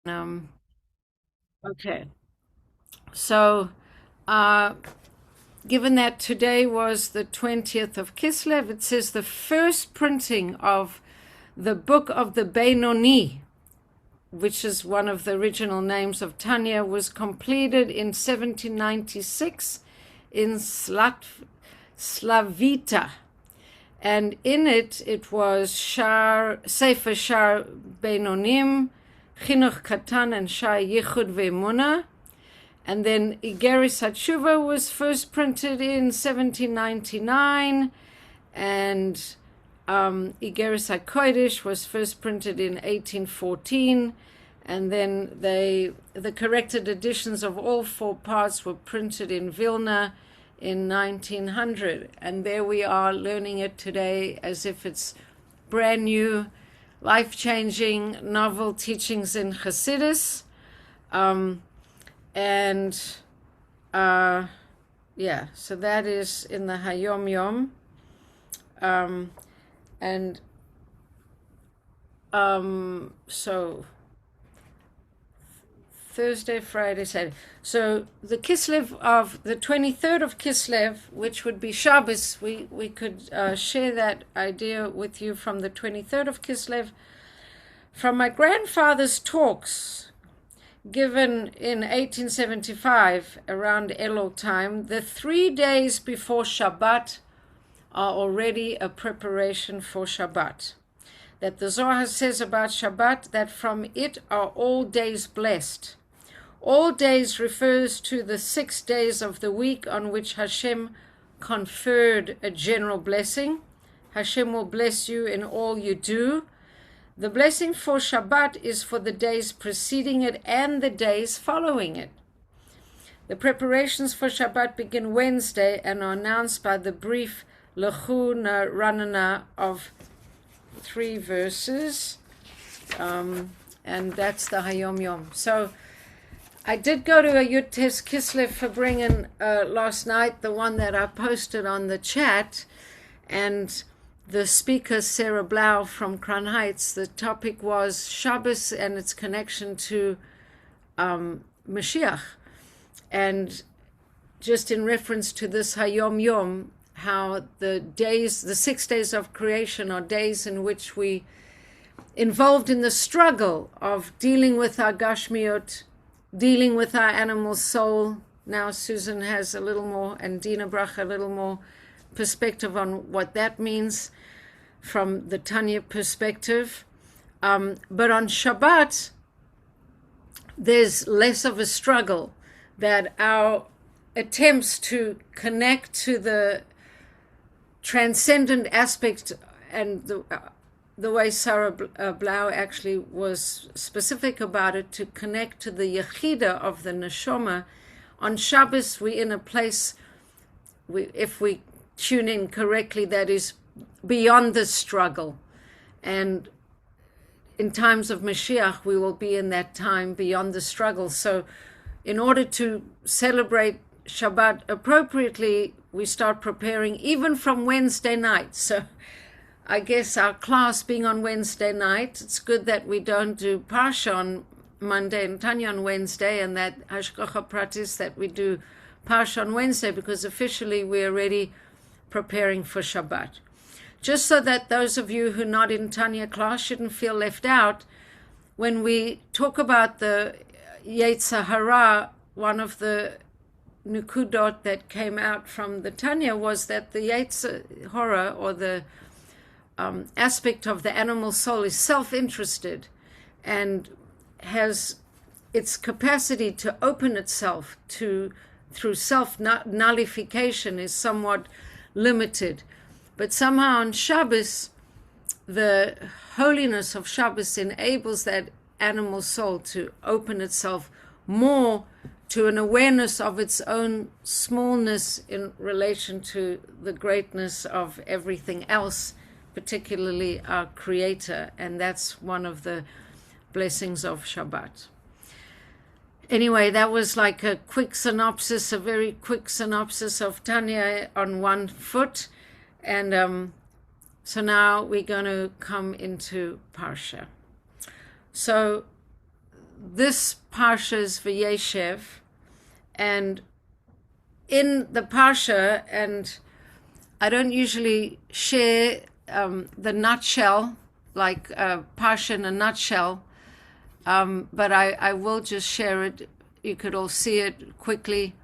Um, okay. So, uh, given that today was the 20th of Kislev, it says the first printing of the book of the Benoni, which is one of the original names of Tanya, was completed in 1796 in Slavita. And in it, it was Sefer Shar Benonim, Chinuch Katan, and Shar Yichud Ve'emunah. And then Igeris HaTshuva was first printed in 1799, and Igeris HaKodesh was first printed in 1814, and then the corrected editions of all four parts were printed in Vilna in 1900. And there we are learning it today as if it's brand new, life-changing, novel teachings in Hasidus. And yeah, so that is in the Hayom Yom. And so Thursday, Friday, Saturday. So the Kislev of the 23rd of Kislev, which would be Shabbos, we could share that idea with you from the 23rd of Kislev. From my grandfather's talks given in 1875 around Elul time, the 3 days before Shabbat are already a preparation for Shabbat. That the Zohar says about Shabbat that from it are all days blessed. All days refers to the 6 days of the week on which Hashem conferred a general blessing. Hashem will bless you in all you do. The blessing for Shabbat is for the days preceding it and the days following it. The preparations for Shabbat begin Wednesday and are announced by the brief Lechu Ranana of 3 verses, and that's the Hayom Yom. So I did go to a Yud Tes Kislev for bringing last night, the one that I posted on the chat, and the speaker, Sarah Blau from Crown Heights, the topic was Shabbos and its connection to Mashiach. And just in reference to this Hayom Yom, how the 6 days of creation are days in which we involved in the struggle of dealing with our Gashmiot, dealing with our animal soul. Now Susan has a little more, and Dina Brach a little more perspective on what that means from the Tanya perspective. But on Shabbat, there's less of a struggle, that our attempts to connect to the transcendent aspect, and the way Sarah Blau actually was specific about it, to connect to the Yechida of the Neshama. On Shabbos, we're in a place, if we tune in correctly, that is beyond the struggle. And in times of Mashiach, we will be in that time beyond the struggle. So in order to celebrate Shabbat appropriately, we start preparing even from Wednesday night. So I guess our class being on Wednesday night, it's good that we don't do Parsha on Monday and Tanya on Wednesday, and that Hashgacha Pratis that we do Parsha on Wednesday, because officially we're already preparing for Shabbat. Just so that those of you who are not in Tanya class shouldn't feel left out, when we talk about the Yetzer Hara, one of the nukudot that came out from the Tanya was that the Yetzer Hara, or the aspect of the animal soul, is self-interested and has its capacity to open itself through self-nullification is somewhat limited. But somehow on Shabbos, the holiness of Shabbos enables that animal soul to open itself more to an awareness of its own smallness in relation to the greatness of everything else, particularly our Creator. And that's one of the blessings of Shabbat. Anyway, that was like a quick synopsis, a very quick synopsis of Tanya on one foot. And so now we're going to come into Parsha. So this Parsha is Vayeishev, and in the Parsha, and I don't usually share the nutshell, like Parsha in a nutshell, but I will just share it. You could all see it quickly,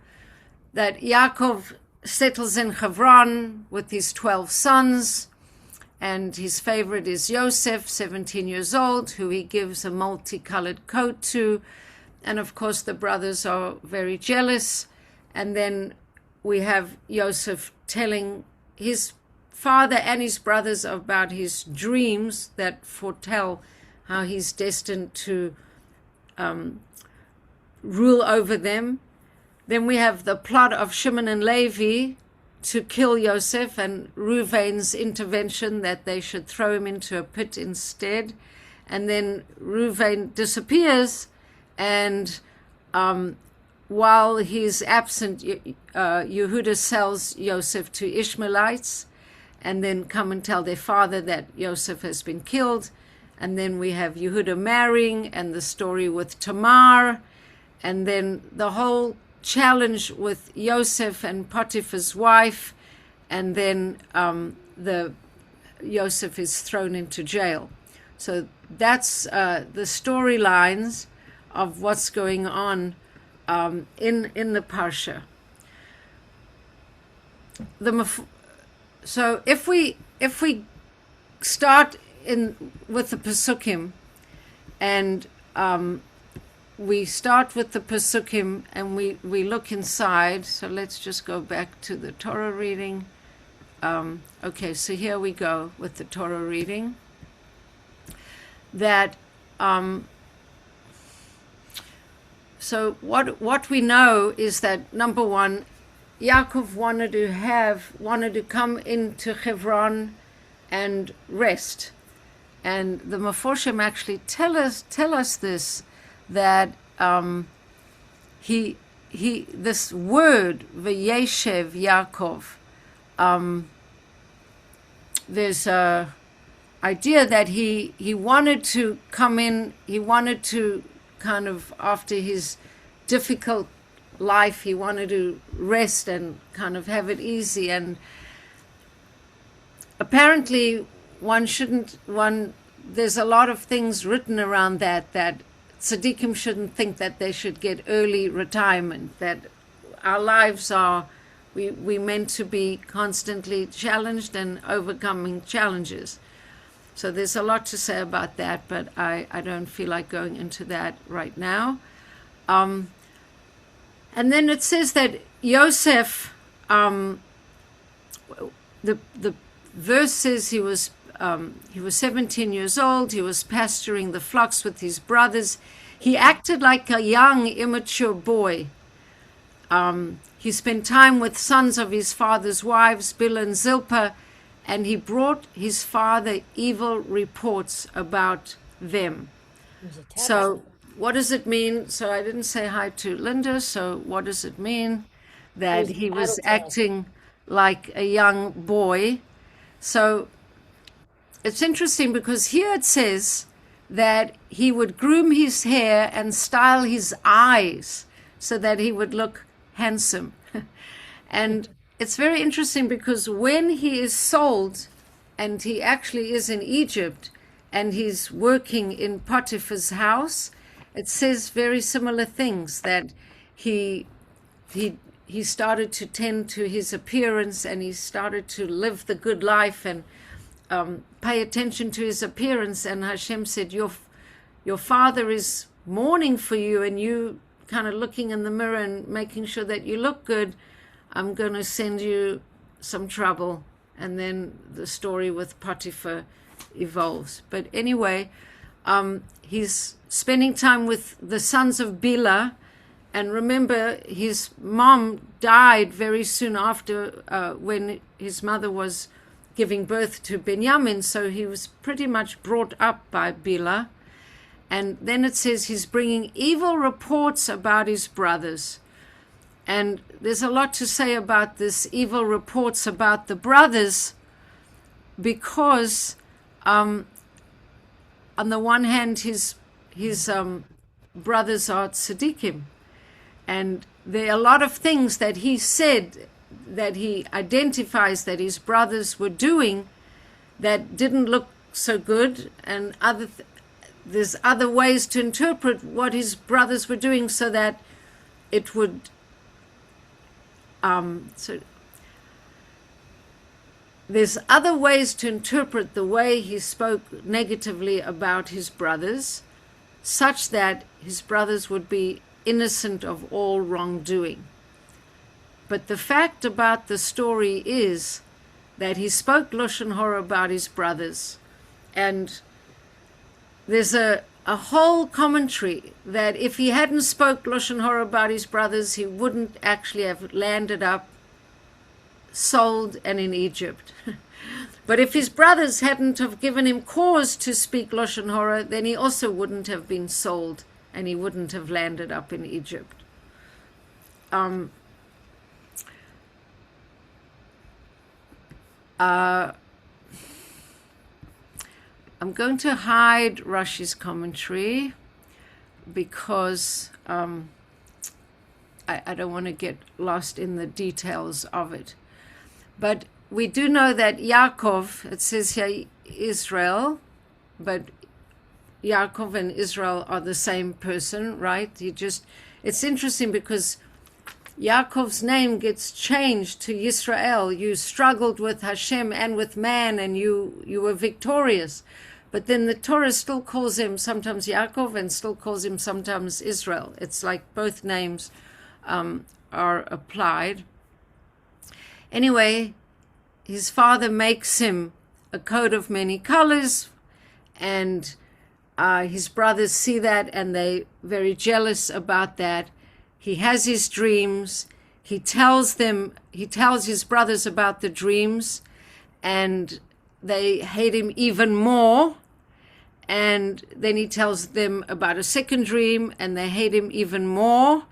that Yakov settles in Hebron with his 12 sons, and his favorite is Yosef, 17 years old, who he gives a multicolored coat to. And of course, the brothers are very jealous. And then we have Yosef telling his father and his brothers about his dreams that foretell how he's destined to rule over them. Then we have the plot of Shimon and Levi to kill Yosef, and Reuven's intervention that they should throw him into a pit instead. And then Reuven disappears, and while he's absent, Yehuda sells Yosef to Ishmaelites, and then come and tell their father that Yosef has been killed. And then we have Yehuda marrying, and the story with Tamar, and then the whole challenge with Yosef and Potiphar's wife, and then the Yosef is thrown into jail. So that's the storylines of what's going on in the Parsha. So if we start with the Pesukim, and we start with the Pesukim, and we look inside. So let's just go back to the Torah reading. Okay, so here we go with the Torah reading. That so what we know is that, number one, Yakov wanted to come into Hebron and rest, and the Meforshim actually tell us this, that this word Vayeishev Yakov, there's a idea that he wanted to come in, he wanted to kind of, after his difficult life, he wanted to rest and kind of have it easy. And apparently there's a lot of things written around that tzaddikim shouldn't think that they should get early retirement, that our lives are, we meant to be constantly challenged and overcoming challenges. So there's a lot to say about that, but I don't feel like going into that right now. And then it says that Yosef, the verse says he was 17 years old. He was pasturing the flocks with his brothers. He acted like a young, immature boy. He spent time with sons of his father's wives, Bilhah and Zilpah, and he brought his father evil reports about them. So what does it mean? So I didn't say hi to Linda. So what does it mean that he was acting like a young boy? So it's interesting because here it says that he would groom his hair and style his eyes so that he would look handsome. And it's very interesting because when he is sold, and he actually is in Egypt, and he's working in Potiphar's house, it says very similar things, that he started to tend to his appearance, and he started to live the good life and pay attention to his appearance. And Hashem said, your father is mourning for you, and you kind of looking in the mirror and making sure that you look good. I'm going to send you some trouble. And then the story with Potiphar evolves. But anyway, he's spending time with the sons of Bilhah. And remember, his mom died very soon after, when his mother was giving birth to Benjamin. So he was pretty much brought up by Bilhah. And then it says he's bringing evil reports about his brothers. And there's a lot to say about this evil reports about the brothers, because on the one hand, his brothers are tzaddikim. And there are a lot of things that he said, that he identifies that his brothers were doing that didn't look so good, and there's other ways to interpret what his brothers were doing so that it would so there's other ways to interpret the way he spoke negatively about his brothers, such that his brothers would be innocent of all wrongdoing. But the fact about the story is that he spoke Lashon Hara about his brothers, and there's a whole commentary that if he hadn't spoke Lashon Hara about his brothers, he wouldn't actually have landed up sold and in Egypt. But if his brothers hadn't have given him cause to speak Lashon Hara, then he also wouldn't have been sold and he wouldn't have landed up in Egypt. I'm going to hide Rashi's commentary because I don't want to get lost in the details of it. But we do know that Yakov, it says here Israel, but Yakov and Israel are the same person, right? It's interesting because Yaakov's name gets changed to Yisrael. You struggled with Hashem and with man, and you were victorious. But then the Torah still calls him sometimes Yaakov and still calls him sometimes Israel. It's like both names are applied. Anyway, his father makes him a coat of many colors, and his brothers see that and they're very jealous about that. He has his dreams. He tells his brothers about the dreams, and they hate him even more. And then he tells them about a second dream, and they hate him even more.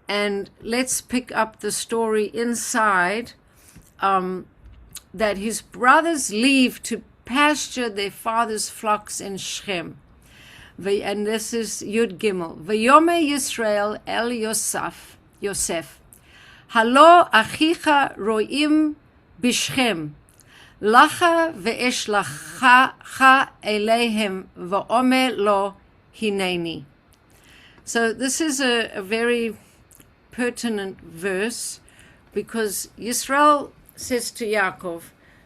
And let's pick up the story inside, that his brothers leave to pasture their father's flocks in Shechem. And this is Yud Gimel. Vayome Yisrael el Yosef, Halo achicha roim bishchem, lacha ve'esh lacha eleihem va'ome lo hineni. So this is a very pertinent verse, because Yisrael says to Yaakov,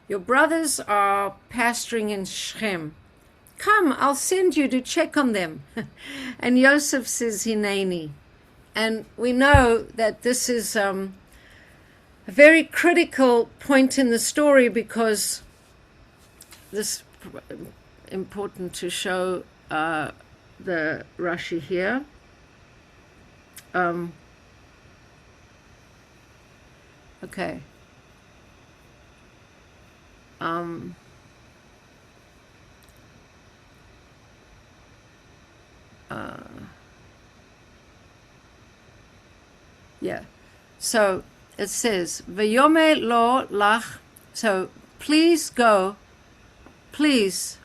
your brothers are pasturing in Shechem. Come, I'll send you to check on them. And Yosef says, Hineni. And we know that this is a very critical point in the story, because this is important to show the Rashi here. Okay. Yeah. So it says, Vayome lo lach. So please go. Please.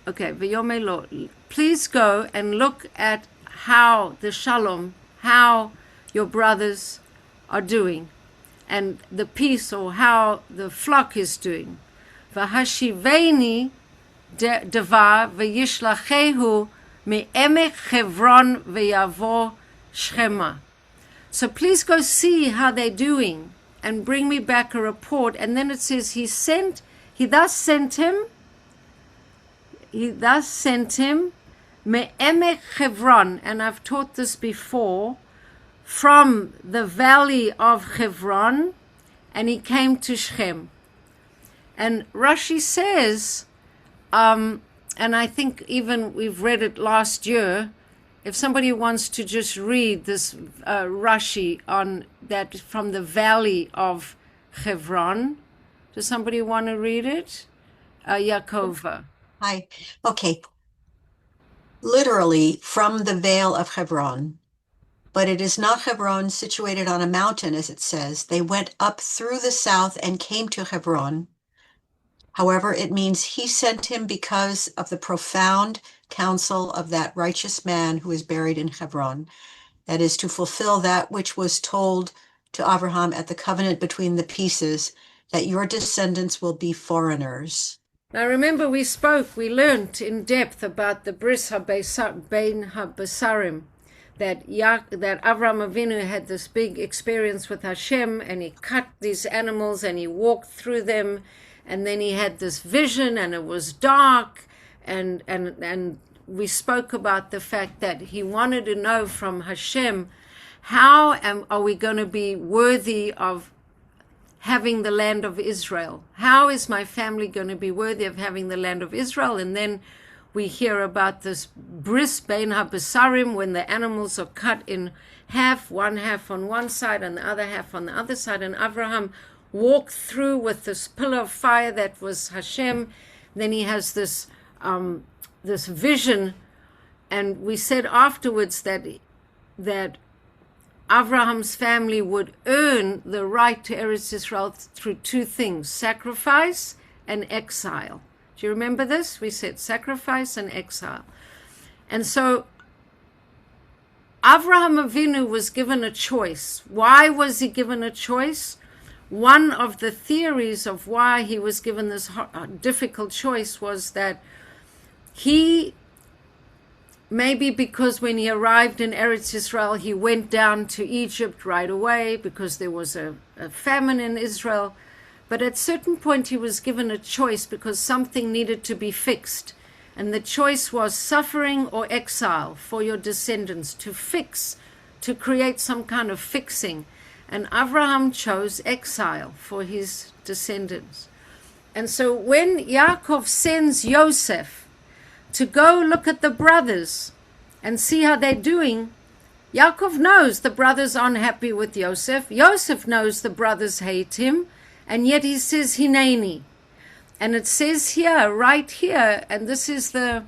Okay. Vayome lo. Please go and look at how the shalom, how your brothers are doing, and the peace, or how the flock is doing. V'hashiveni devar v'yishlachehu me'emek Chevron v'yavo Shchema. So please go see how they're doing and bring me back a report. And then it says he thus sent him me'emek Chevron, and I've taught this before, from the valley of Chevron, and he came to Shechem. And Rashi says, and I think even we've read it last year, if somebody wants to just read this Rashi on that from the valley of Chevron, does somebody want to read it? Yakov. Hi. Okay. Literally, from the Vale of Hebron. But it is not Hebron situated on a mountain, as it says. They went up through the south and came to Hebron. However, it means he sent him because of the profound counsel of that righteous man who is buried in Hebron. That is to fulfill that which was told to Abraham at the covenant between the pieces, that your descendants will be foreigners. Now remember, we learned in depth about the bris bein habesarim, that Avraham Avinu had this big experience with Hashem, and he cut these animals and he walked through them, and then he had this vision, and it was dark, and we spoke about the fact that he wanted to know from Hashem, how are we going to be worthy of having the land of Israel? How is my family going to be worthy of having the land of Israel? And then we hear about this bris bein habesarim, when the animals are cut in half, one half on one side and the other half on the other side, and Abraham walked through with this pillar of fire that was Hashem. Then he has this vision, and we said afterwards that Abraham's family would earn the right to Eretz Israel through two things: sacrifice and exile. Do you remember this? We said sacrifice and exile. And so Avraham Avinu was given a choice. Why was he given a choice? One of the theories of why he was given this difficult choice was that maybe because when he arrived in Eretz Israel, he went down to Egypt right away because there was a famine in Israel. But at a certain point, he was given a choice because something needed to be fixed. And the choice was suffering or exile for your descendants, to create some kind of fixing. And Abraham chose exile for his descendants. And so when Yakov sends Yosef to go look at the brothers and see how they're doing, Yakov knows the brothers aren't happy with Yosef. Yosef knows the brothers hate him, and yet he says Hineni. And it says here, right here, and this is the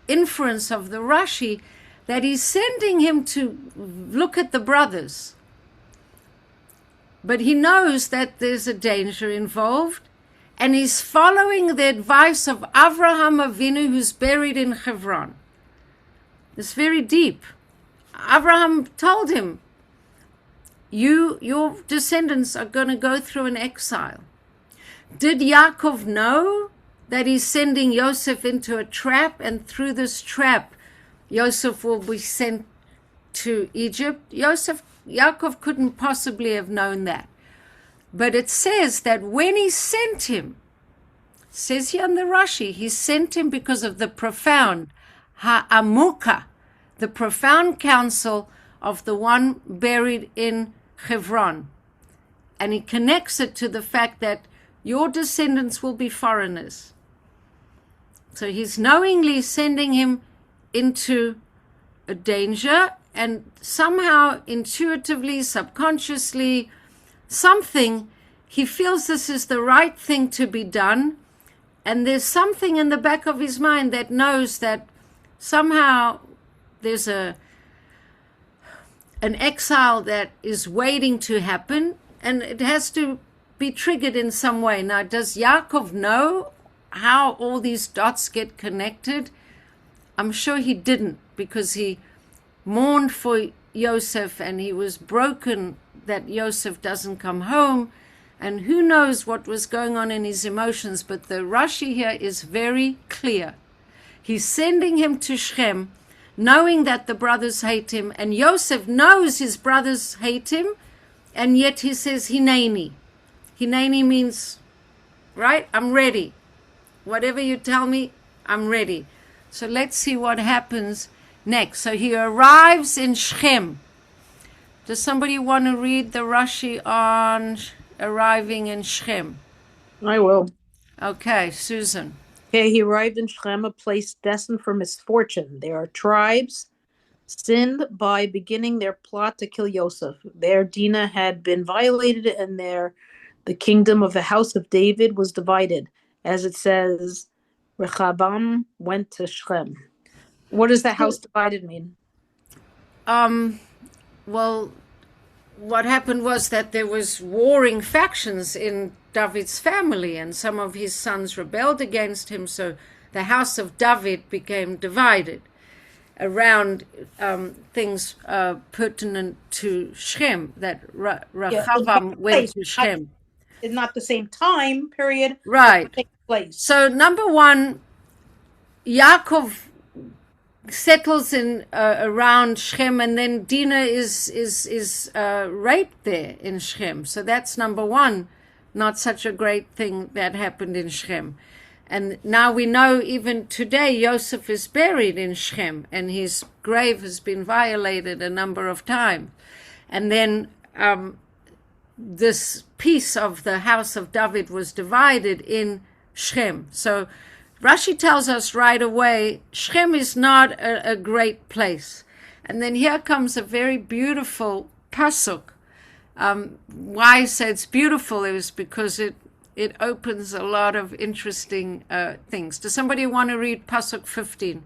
inference of the Rashi, that he's sending him to look at the brothers. But he knows that there's a danger involved, and he's following the advice of Avraham Avinu, who's buried in Hebron. It's very deep. Avraham told him, your descendants are going to go through an exile. Did Yakov know that he's sending Yosef into a trap, and through this trap, Yosef will be sent to Egypt? Yakov couldn't possibly have known that. But it says that when he sent him, it says here in the Rashi, he sent him because of the profound, ha'amuka, the profound counsel of the one buried in Hebron. And he connects it to the fact that your descendants will be foreigners. So he's knowingly sending him into a danger, and somehow intuitively, subconsciously, something, he feels this is the right thing to be done, and there's something in the back of his mind that knows that somehow there's an exile that is waiting to happen, and it has to be triggered in some way. Now, does Yaakov know how all these dots get connected? I'm sure he didn't, because he mourned for Yosef and he was broken that Yosef doesn't come home, and who knows what was going on in his emotions. But the Rashi here is very clear. He's sending him to Shechem, knowing that the brothers hate him, and Yosef knows his brothers hate him, and yet he says Hineni. Hineni means, right, I'm ready. Whatever you tell me, I'm ready. So let's see what happens next. So he arrives in Shechem. Does somebody want to read the Rashi on arriving in Shechem? I will. Okay, Susan. Okay, he arrived in Shechem, a place destined for misfortune. There are tribes sinned by beginning their plot to kill Yosef. Their Dinah had been violated, and the kingdom of the house of David was divided. As it says, Rehoboam went to Shechem. What does the house divided mean? Well, what happened was that there was warring factions in David's family, and some of his sons rebelled against him, so the house of David became divided around things pertinent to Shem, that Rechavam went to Shem. Not the same time period. Right. Place. So number one, Yakov settles in around Shem, and then Dinah is raped there in Shem. So that's number one, not such a great thing that happened in Shem. And now we know even today Yosef is buried in Shem, and his grave has been violated a number of times. And then this piece of the house of David was divided in Shem. So Rashi tells us right away, Shem is not a great place. And then here comes a very beautiful pasuk. Why I say it's beautiful is because it opens a lot of interesting things. Does somebody want to read pasuk 15?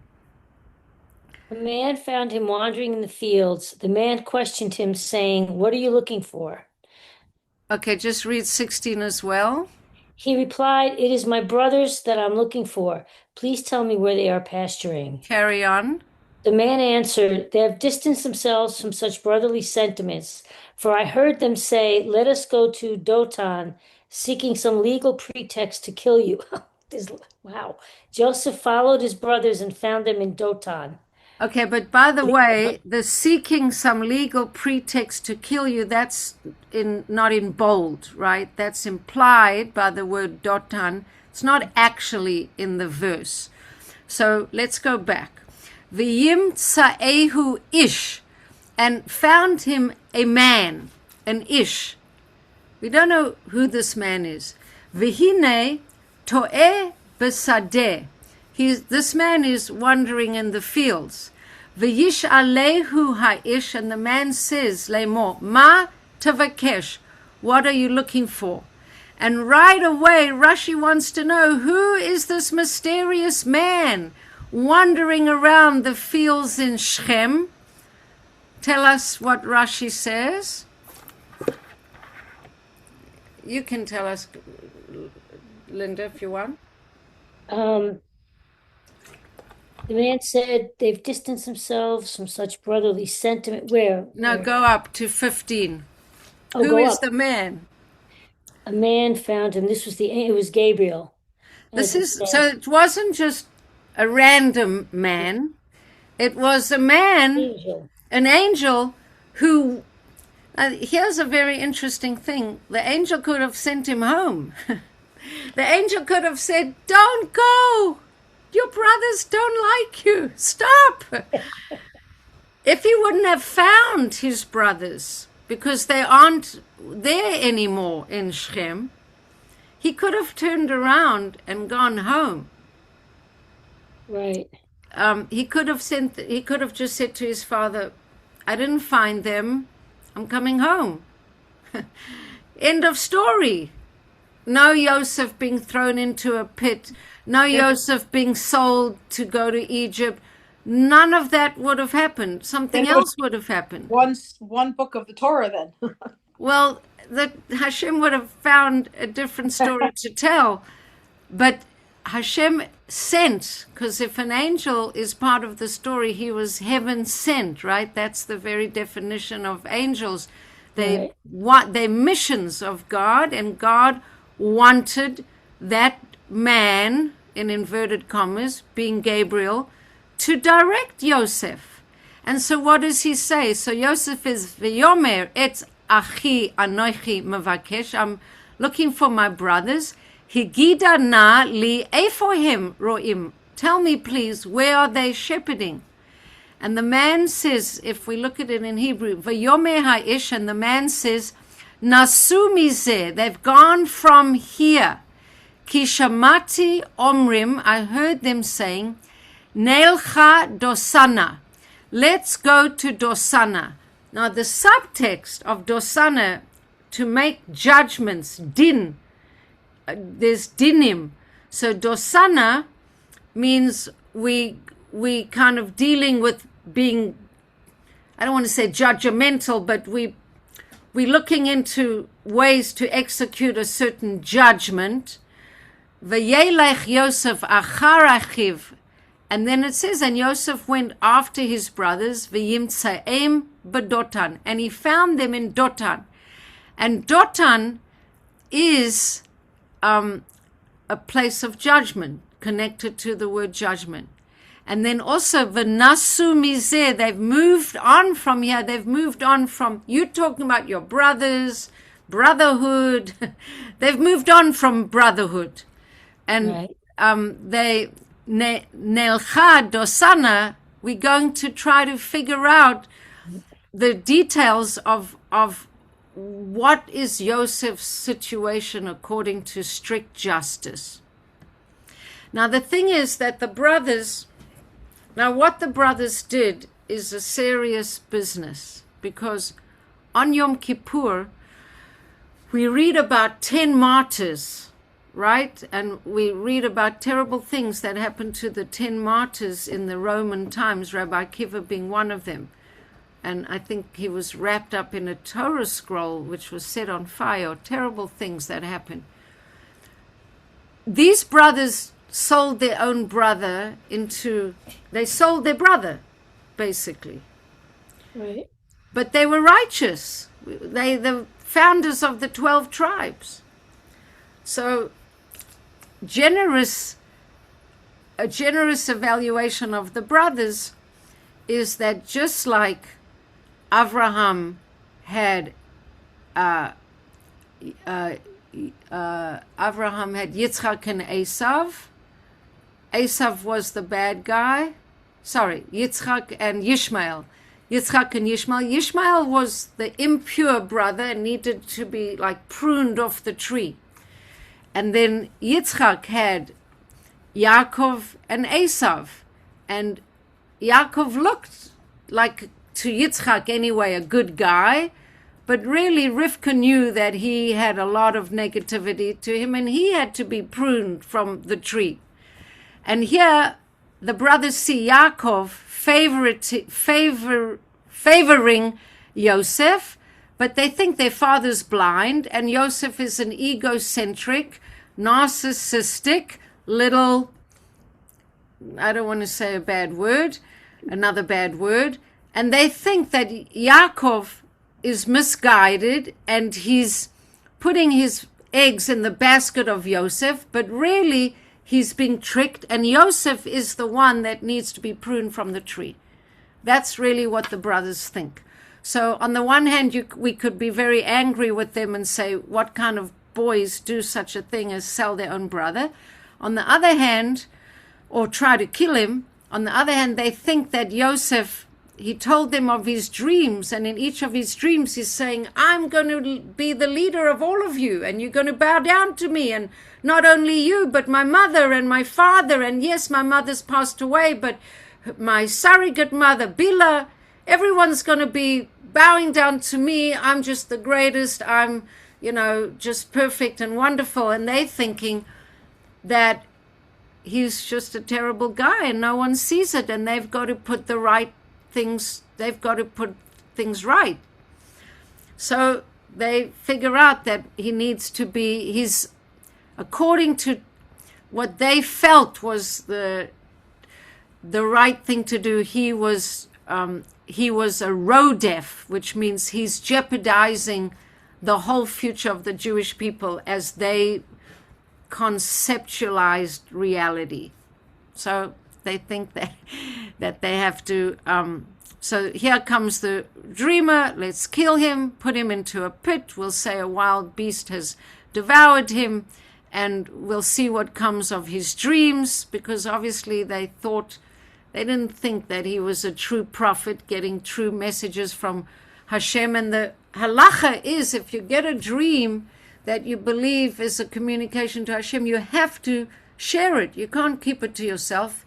A man found him wandering in the fields. The man questioned him, saying, "What are you looking for?" Okay, just read 16 as well. He replied, "It is my brothers that I'm looking for. Please tell me where they are pasturing." Carry on. The man answered, "They have distanced themselves from such brotherly sentiments. For I heard them say, 'Let us go to Dotan,' seeking some legal pretext to kill you." Wow. Joseph followed his brothers and found them in Dotan. Okay, but by the way, the seeking some legal pretext to kill you, that's not in bold, right? That's implied by the word dotan. It's not actually in the verse. So let's go back. V'yim tsa'ehu ish, and found him a man, an ish. We don't know who this man is. V'hine to'eh besadeh. This man is wandering in the fields. V'yish alehu ha'ish, and the man says, Lemor, ma tavakesh, what are you looking for? And right away, Rashi wants to know, who is this mysterious man wandering around the fields in Shem? Tell us what Rashi says. You can tell us, Linda, if you want. The man said, "They've distanced themselves from such brotherly sentiment." Where? No, go up to 15. Oh, Who is the man? A man found him. It was Gabriel. So it wasn't just a random man. It was a man, an angel who, here's a very interesting thing. The angel could have sent him home. The angel could have said, "Don't go. Your brothers don't like you. Stop." If he wouldn't have found his brothers, because they aren't there anymore in Shem, he could have turned around and gone home. Right. He could have just said to his father, "I didn't find them. I'm coming home." End of story. No Yosef being thrown into a pit. No Yosef being sold to go to Egypt. None of that would have happened. Something else would have happened. One book of the Torah then. Well, that Hashem would have found a different story to tell. But Hashem sent, because if an angel is part of the story, he was heaven sent, right? That's the very definition of angels. They're missions of God, and God wanted that man, in inverted commas, being Gabriel, to direct Yosef. And so what does he say? So Yosef is V'yomer et achi anochi mevakesh. I'm looking for my brothers. Higida na li efohem roim. Tell me, please, where are they shepherding? And the man says, if we look at it in Hebrew, V'yomer ha'ish, and the man says, Nasu mizeh, they've gone from here. Kishamati omrim, I heard them saying, Nelcha dosana, let's go to Dosana. Now the subtext of Dosana, to make judgments, din, there's dinim. So Dosana means we kind of dealing with being, I don't want to say judgmental, but we're looking into ways to execute a certain judgment. Vayelech Yosef achar achiv. And then it says, and Yosef went after his brothers, v'yimtzaim b'Dotan, and he found them in Dotan. And Dotan is a place of judgment, connected to the word judgment. And then also, v'nasu mizeh, they've moved on from here, they've moved on from, you talking about your brothers, brotherhood, they've moved on from brotherhood. And they, Nelcha Dosana, we're going to try to figure out the details of what is Yosef's situation according to strict justice. Now, the thing is that what the brothers did is a serious business, because on Yom Kippur, we read about 10 martyrs, right? And we read about terrible things that happened to the 10 martyrs in the Roman times, Rabbi Akiva being one of them. And I think he was wrapped up in a Torah scroll, which was set on fire. Terrible things that happened. These brothers sold their own brother they sold their brother, basically. Right. But they were righteous. They the founders of the 12 tribes. So a generous evaluation of the brothers is that just like Avraham had Yitzchak and Esav. Esav was the bad guy. Sorry, Yitzchak and Yishmael. Yitzchak and Yishmael. Yishmael was the impure brother and needed to be like pruned off the tree. And then Yitzchak had Yakov and Esav. And Yakov looked like, to Yitzchak anyway, a good guy. But really, Rivka knew that he had a lot of negativity to him, and he had to be pruned from the tree. And here, the brothers see Yakov favoring Yosef, but they think their father's blind, and Yosef is an egocentric, narcissistic, little, I don't want to say another bad word, and they think that Yaakov is misguided and he's putting his eggs in the basket of Yosef, but really he's being tricked, and Yosef is the one that needs to be pruned from the tree. That's really what the brothers think. So on the one hand, we could be very angry with them and say, what kind of boys do such a thing as sell their own brother? On the other hand, or try to kill him, on the other hand, they think that Yosef, he told them of his dreams, and in each of his dreams he's saying, I'm going to be the leader of all of you, and you're going to bow down to me, and not only you, but my mother and my father, and yes, my mother's passed away, but my surrogate mother, Bila, everyone's going to be bowing down to me. I'm just the greatest. I'm, just perfect and wonderful. And they thinking that he's just a terrible guy and no one sees it, and they've got to put things right. So they figure out that he needs to be, according to what they felt was the right thing to do, he was a rodef, which means he's jeopardizing the whole future of the Jewish people as they conceptualized reality. So they think that they have to, so here comes the dreamer, let's kill him, put him into a pit, we'll say a wild beast has devoured him, and we'll see what comes of his dreams, because obviously they didn't think that he was a true prophet getting true messages from Hashem. And the halacha is, if you get a dream that you believe is a communication to Hashem, you have to share it. You can't keep it to yourself.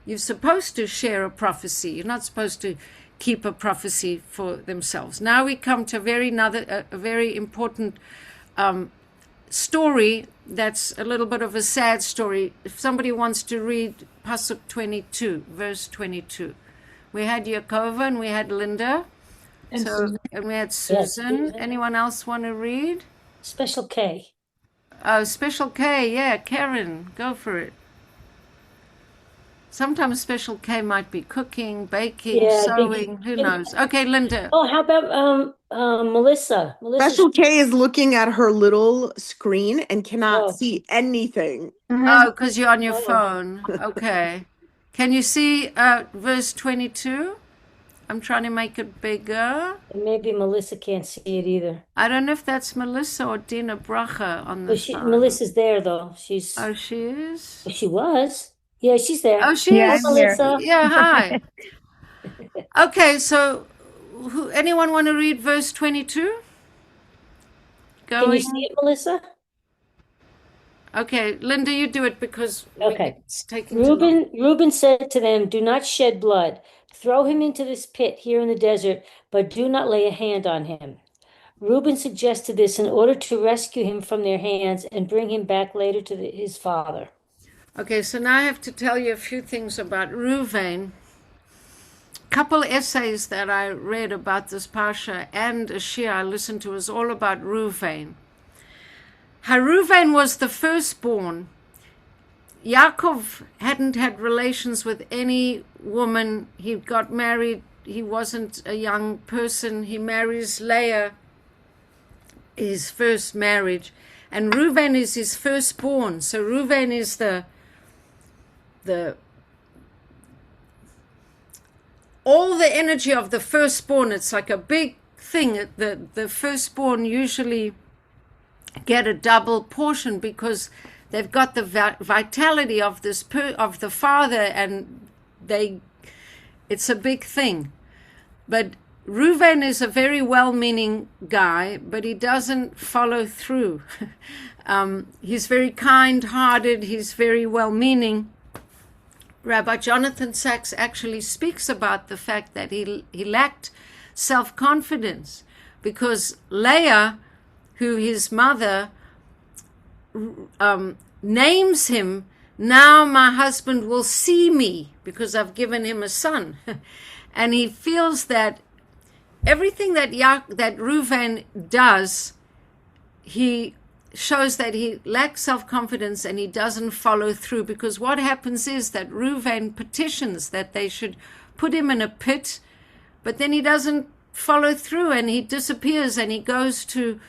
You're supposed to share a prophecy. You're not supposed to keep a prophecy for themselves. Now we come to a very important story that's a little bit of a sad story. If somebody wants to read Pasuk 22, verse 22. We had Yakov and we had Linda. And So, Susan. and we had Yes, Susan. Susan. Anyone else want to read? Special K. Oh, Special K. Yeah, Karen, go for it. Sometimes Special K might be cooking, baking, Yeah, I think. sewing. Who knows? Okay, Linda. Oh, how about Melissa? Special K is looking at her little screen and cannot Oh, see anything. Oh, because you're on your oh, phone. Okay. Can you see verse 22? I'm trying to make it bigger. and maybe Melissa can't see it either. I don't know if that's Melissa or Dina Bracha on the But side. Melissa's there though. Oh, she is? She was. Yeah, she's there. Oh, she Yeah, is? I'm here. Melissa. Yeah, hi. Okay, so anyone want to read verse 22? Can you Going. see it, Melissa? Okay, Linda, you do it because Okay. it's taking too long. Reuben said to them, "Do not shed blood. Throw him into this pit here in the desert, but do not lay a hand on him." Reuben suggested this in order to rescue him from their hands and bring him back later to his father. Okay, so now I have to tell you a few things about Reuven. Couple essays that I read about this parsha and a shir I listened to was all about Reuven. How Reuven was the firstborn. Yakov hadn't had relations with any woman. He got married. He wasn't a young person. He marries Leah, his first marriage. And Reuven is his firstborn. So Reuven is the all the energy of the firstborn. It's like a big thing. The firstborn usually get a double portion because they've got the vitality of this of the father, and it's a big thing. But Reuven is a very well-meaning guy, but he doesn't follow through. He's very kind-hearted. He's very well-meaning. Rabbi Jonathan Sachs actually speaks about the fact that he lacked self-confidence because Leah, who his mother names him, "Now my husband will see me because I've given him a son." And he feels that everything that Reuven does, he shows that he lacks self-confidence and he doesn't follow through, because what happens is that Reuven petitions that they should put him in a pit, but then he doesn't follow through and he disappears and he goes to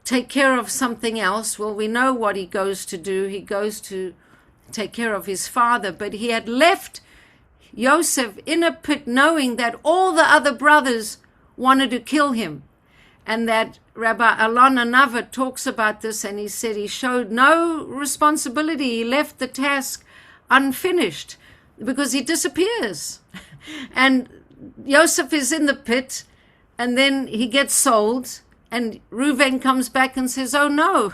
take care of something else. Well, we know what he goes to do. He goes to take care of his father, but he had left Yosef in a pit knowing that all the other brothers wanted to kill him. And that Rabbi Alon Anava talks about this, and he said he showed no responsibility. He left the task unfinished because he disappears. And Yosef is in the pit, and then he gets sold, and Reuven comes back and says, "Oh no,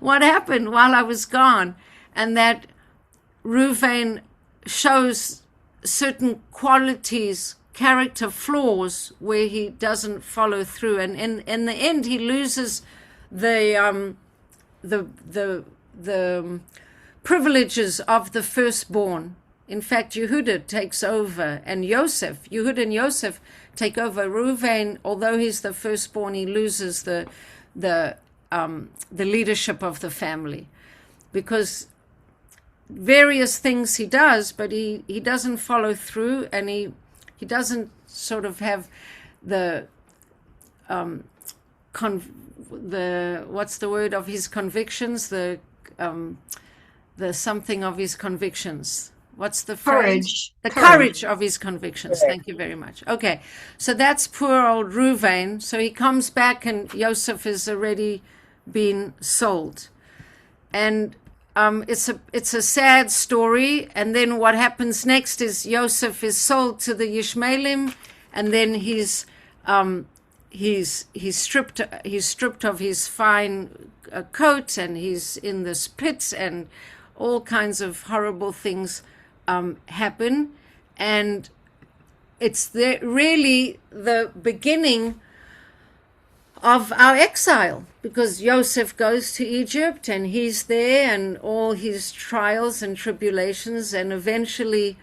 what happened while I was gone?" And that Reuven shows certain qualities, character flaws, where he doesn't follow through, and in the end he loses the privileges of the firstborn. In fact, Yehuda takes over, and Yehuda and Yosef take over. Reuven, although he's the firstborn, he loses the leadership of the family, because various things he does, but he doesn't follow through, and he doesn't sort of have the what's the word of his convictions, the something of his convictions. What's the phrase? The courage of his convictions. Thank you very much. Okay, so that's poor old Reuven. So he comes back, and Yosef has already been sold, and it's a sad story. And then what happens next is Yosef is sold to the Yishmaelim, and then he's stripped of his fine coat, and he's in this pit, and all kinds of horrible things happen. And it's really the beginning of our exile, because Yosef goes to Egypt and he's there, and all his trials and tribulations, and eventually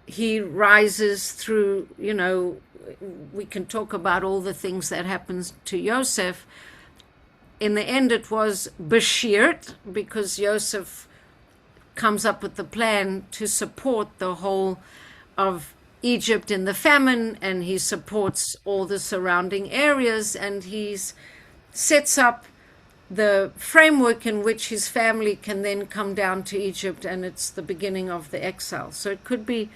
he rises through, we can talk about all the things that happened to Yosef. In the end, it was Beshirt, because Yosef comes up with the plan to support the whole of Egypt in the famine, and he supports all the surrounding areas, and he sets up the framework in which his family can then come down to Egypt, and it's the beginning of the exile. So it could be,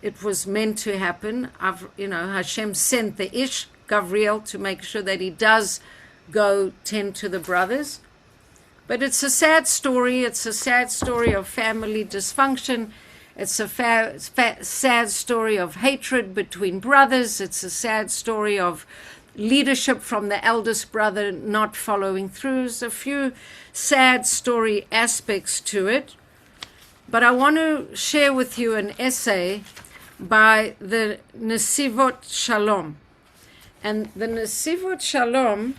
it was meant to happen. Hashem sent the Ish, Gabriel, to make sure that he does go tend to the brothers. But it's a sad story. It's a sad story of family dysfunction. It's a sad story of hatred between brothers. It's a sad story of leadership from the eldest brother not following through. There's a few sad story aspects to it. But I want to share with you an essay by the Nesivot Shalom. And the Nesivot Shalom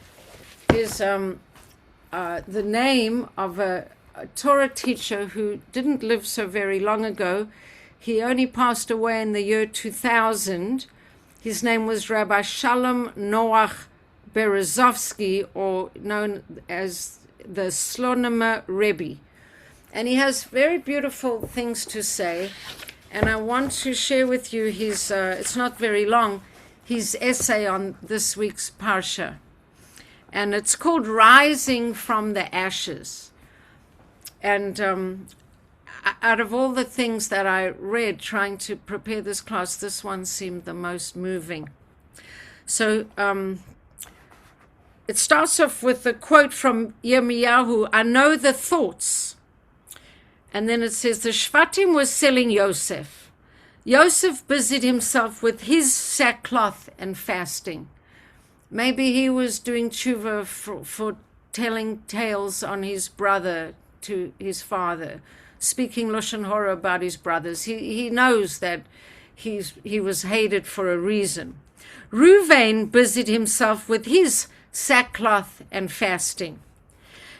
is the name of a Torah teacher who didn't live so very long ago. He only passed away in the year 2000. His name was Rabbi Shalom Noach Berezovsky, or known as the Slonemer Rebbe. And he has very beautiful things to say. And I want to share with you his, it's not very long, his essay on this week's Parsha. And it's called Rising from the Ashes. And out of all the things that I read trying to prepare this class, this one seemed the most moving. So it starts off with a quote from Yirmiyahu, "I know the thoughts." And then it says, the Shvatim was selling Yosef. Yosef busied himself with his sackcloth and fasting. Maybe he was doing tshuva for telling tales on his brother to his father, speaking Lashon Hora about his brothers. He knows that he was hated for a reason. Reuven busied himself with his sackcloth and fasting.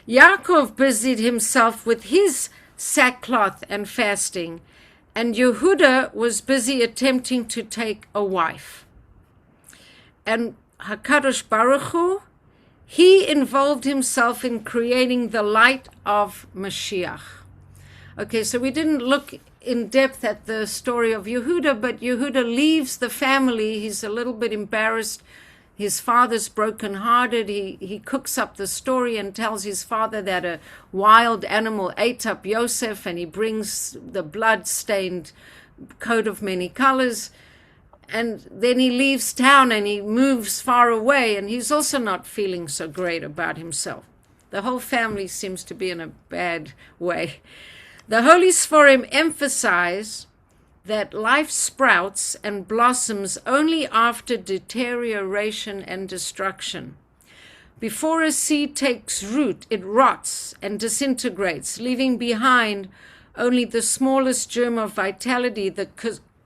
Yakov busied himself with his sackcloth and fasting, and Yehuda was busy attempting to take a wife. And HaKadosh Baruch Hu, he involved himself in creating the light of Mashiach. Okay, so we didn't look in depth at the story of Yehuda, but Yehuda leaves the family. He's a little bit embarrassed. His father's brokenhearted. He cooks up the story and tells his father that a wild animal ate up Yosef, and he brings the blood-stained coat of many colors. And then he leaves town and he moves far away, and he's also not feeling so great about himself. The whole family seems to be in a bad way. The Holy Sforim emphasize that life sprouts and blossoms only after deterioration and destruction. Before a seed takes root, it rots and disintegrates, leaving behind only the smallest germ of vitality, the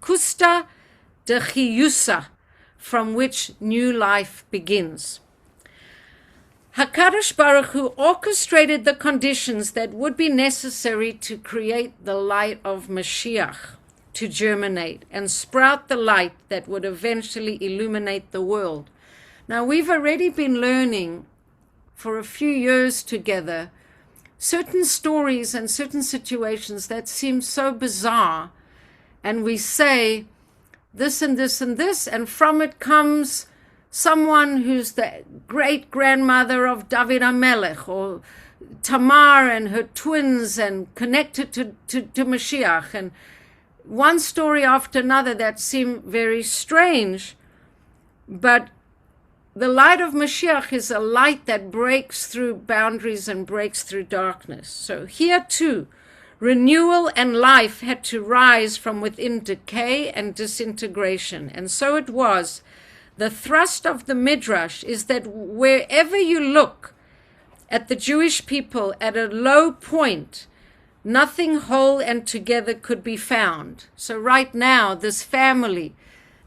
kusta de chiyusa, from which new life begins. HaKadosh Baruch Hu orchestrated the conditions that would be necessary to create the light of Mashiach, to germinate and sprout the light that would eventually illuminate the world. Now, we've already been learning for a few years together certain stories and certain situations that seem so bizarre, and we say this and this and this, and from it comes someone who's the great-grandmother of David HaMelech, or Tamar and her twins, and connected to Mashiach, and one story after another that seem very strange. But the light of Mashiach is a light that breaks through boundaries and breaks through darkness. So here too, renewal and life had to rise from within decay and disintegration. And so it was. The thrust of the Midrash is that wherever you look at the Jewish people at a low point, nothing whole and together could be found. So right now, this family,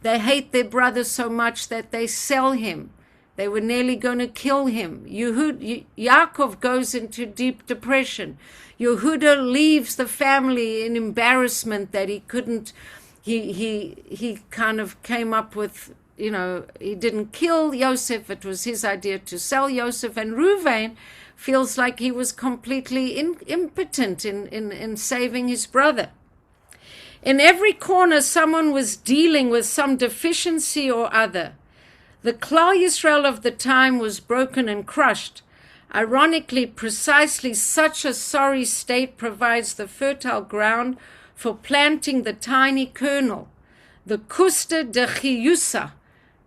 they hate their brother so much that they sell him. They were nearly going to kill him. Yakov goes into deep depression. Yehuda leaves the family in embarrassment that he couldn't he kind of came up with, he didn't kill Yosef. It was his idea to sell Yosef. And Reuven feels like he was completely impotent in saving his brother. In every corner, someone was dealing with some deficiency or other. The Klal Yisrael of the time was broken and crushed. Ironically, precisely such a sorry state provides the fertile ground for planting the tiny kernel, the kusta de chiyusa.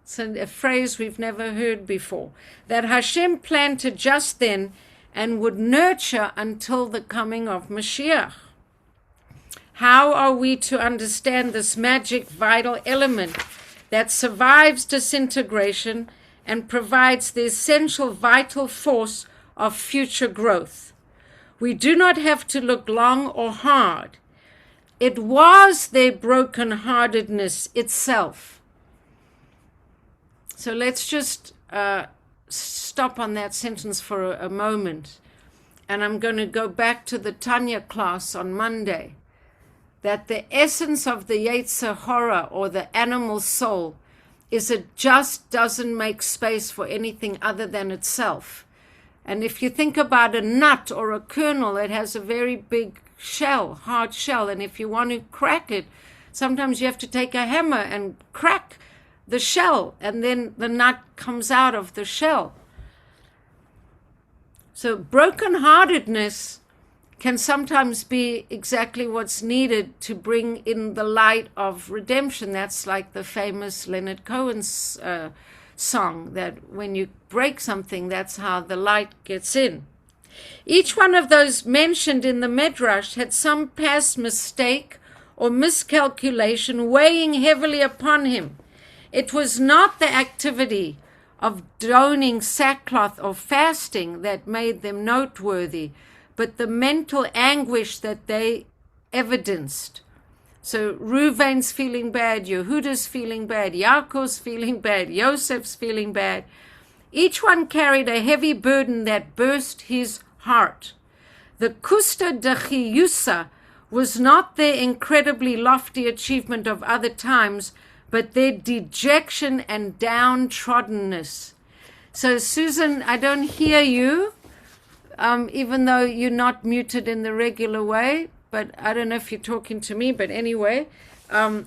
It's a phrase we've never heard before, that Hashem planted just then and would nurture until the coming of Mashiach. How are we to understand this magic vital element that survives disintegration and provides the essential vital force of future growth? We do not have to look long or hard. It was their brokenheartedness itself. So let's just stop on that sentence for a moment. And I'm going to go back to the Tanya class on Monday. That the essence of the Yetzer Hara, or the animal soul, is it just doesn't make space for anything other than itself. And if you think about a nut or a kernel, it has a very big shell, hard shell. And if you want to crack it, sometimes you have to take a hammer and crack the shell, and then the nut comes out of the shell. So brokenheartedness can sometimes be exactly what's needed to bring in the light of redemption. That's like the famous Leonard Cohen's song, that when you break something, that's how the light gets in. Each one of those mentioned in the Midrash had some past mistake or miscalculation weighing heavily upon him. It was not the activity of donning sackcloth or fasting that made them noteworthy, but the mental anguish that they evidenced. So Reuven's feeling bad, Yehuda's feeling bad, Yaakov's feeling bad, Yosef's feeling bad. Each one carried a heavy burden that burst his heart. The kusta de chiyusa was not their incredibly lofty achievement of other times, but their dejection and downtroddenness. So Susan, I don't hear you. Even though you're not muted in the regular way, but I don't know if you're talking to me, but anyway,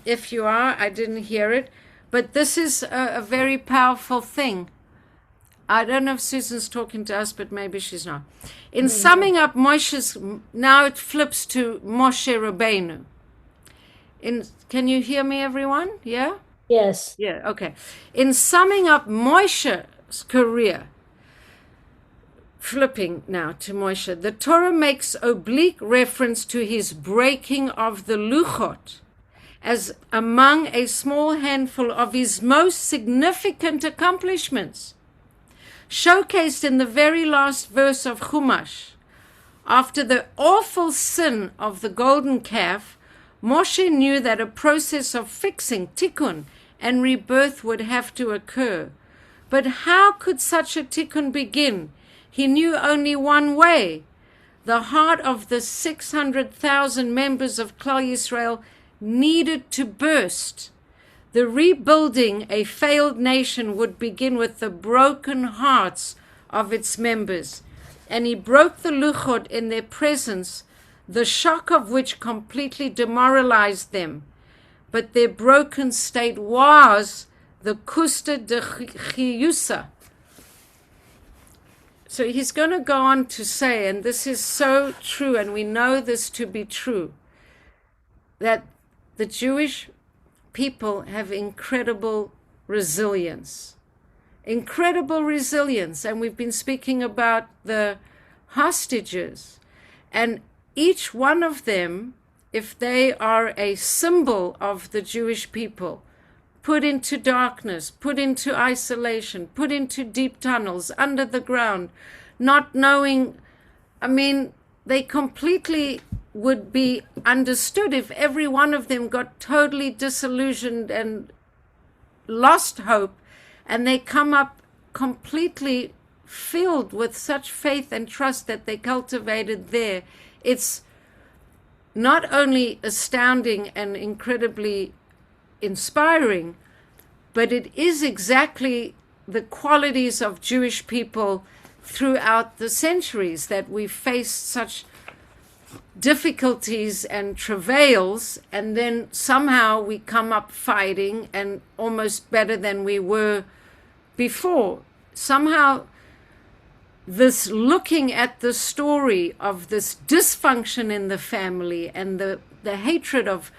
if you are, I didn't hear it. But this is a very powerful thing. I don't know if Susan's talking to us, but maybe she's not. In summing up Moshe's, now it flips to Moshe Rabbeinu. Can you hear me, everyone? Yeah? Yes. Yeah, okay. In summing up Moshe's career, flipping now to Moshe, the Torah makes oblique reference to his breaking of the Luchot as among a small handful of his most significant accomplishments, showcased in the very last verse of Chumash. After the awful sin of the golden calf, Moshe knew that a process of fixing, tikkun, and rebirth would have to occur. But how could such a tikkun begin? He knew only one way. The heart of the 600,000 members of Klal Yisrael needed to burst. The rebuilding a failed nation would begin with the broken hearts of its members. And he broke the Luchot in their presence, the shock of which completely demoralized them. But their broken state was the kusta de chiyusa. So he's going to go on to say, and this is so true, and we know this to be true, that the Jewish people have incredible resilience. Incredible resilience. And we've been speaking about the hostages. And each one of them, if they are a symbol of the Jewish people, put into darkness, put into isolation, put into deep tunnels, under the ground, not knowing, they completely would be understood if every one of them got totally disillusioned and lost hope, and they come up completely filled with such faith and trust that they cultivated there. It's not only astounding and incredibly inspiring, but it is exactly the qualities of Jewish people throughout the centuries, that we faced such difficulties and travails, and then somehow we come up fighting and almost better than we were before. Somehow this looking at the story of this dysfunction in the family and the hatred of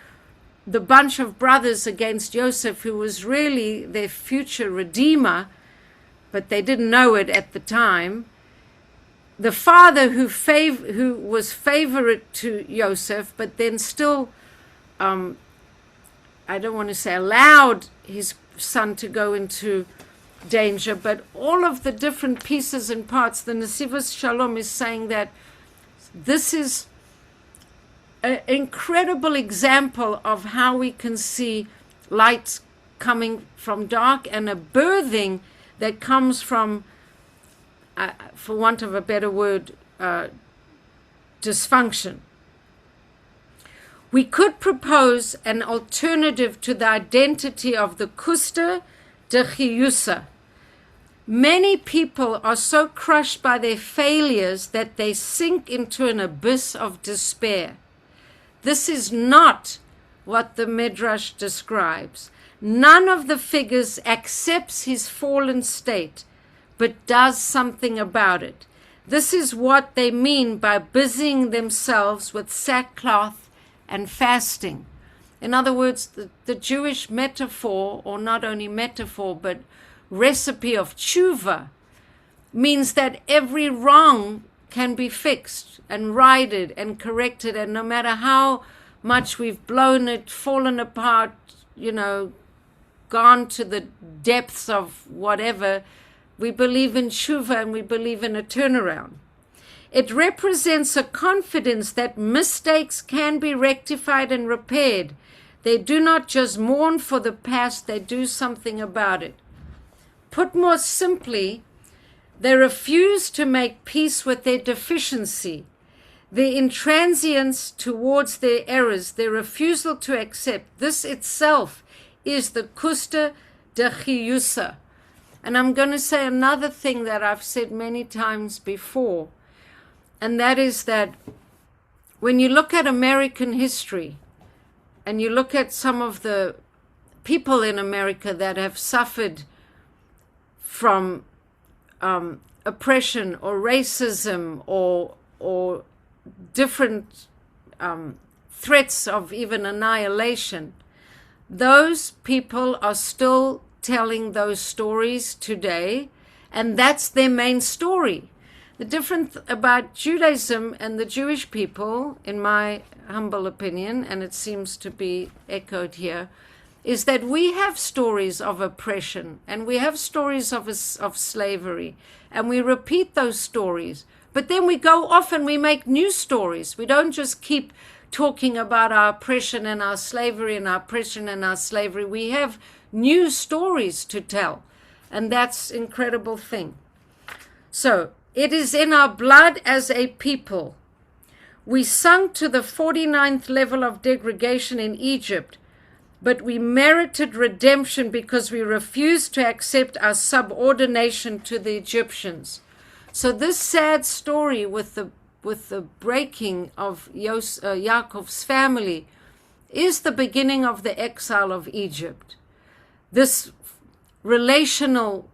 the bunch of brothers against Joseph, who was really their future redeemer, but they didn't know it at the time. The father who was favorite to Joseph, but then still, I don't want to say allowed his son to go into danger, but all of the different pieces and parts. The Nesivos Shalom is saying that this is an incredible example of how we can see light coming from dark, and a birthing that comes from, for want of a better word, dysfunction. We could propose an alternative to the identity of the Kuster de Chiyusa. Many people are so crushed by their failures that they sink into an abyss of despair. This is not what the Midrash describes. None of the figures accepts his fallen state, but does something about it. This is what they mean by busying themselves with sackcloth and fasting. In other words, the Jewish metaphor, or not only metaphor, but recipe of tshuva, means that every wrong can be fixed and righted and corrected, and no matter how much we've blown it, fallen apart, gone to the depths of whatever, we believe in tshuva and we believe in a turnaround. It represents a confidence that mistakes can be rectified and repaired. They do not just mourn for the past, they do something about it. Put more simply, they refuse to make peace with their deficiency, their intransience towards their errors, their refusal to accept. This itself is the Kuster de Chiyusa. And I'm going to say another thing that I've said many times before, and that is that when you look at American history and you look at some of the people in America that have suffered from oppression or racism or different threats of even annihilation, those people are still telling those stories today, and that's their main story. The difference about Judaism and the Jewish people, in my humble opinion, and it seems to be echoed here, is that we have stories of oppression and we have stories of slavery, and we repeat those stories. But then we go off and we make new stories. We don't just keep talking about our oppression and our slavery and our oppression and our slavery. We have new stories to tell, and that's an incredible thing. So it is in our blood as a people. We sunk to the 49th level of degradation in Egypt, but we merited redemption because we refused to accept our subordination to the Egyptians. So this sad story with the breaking of Yakov's family is the beginning of the exile of Egypt. This relational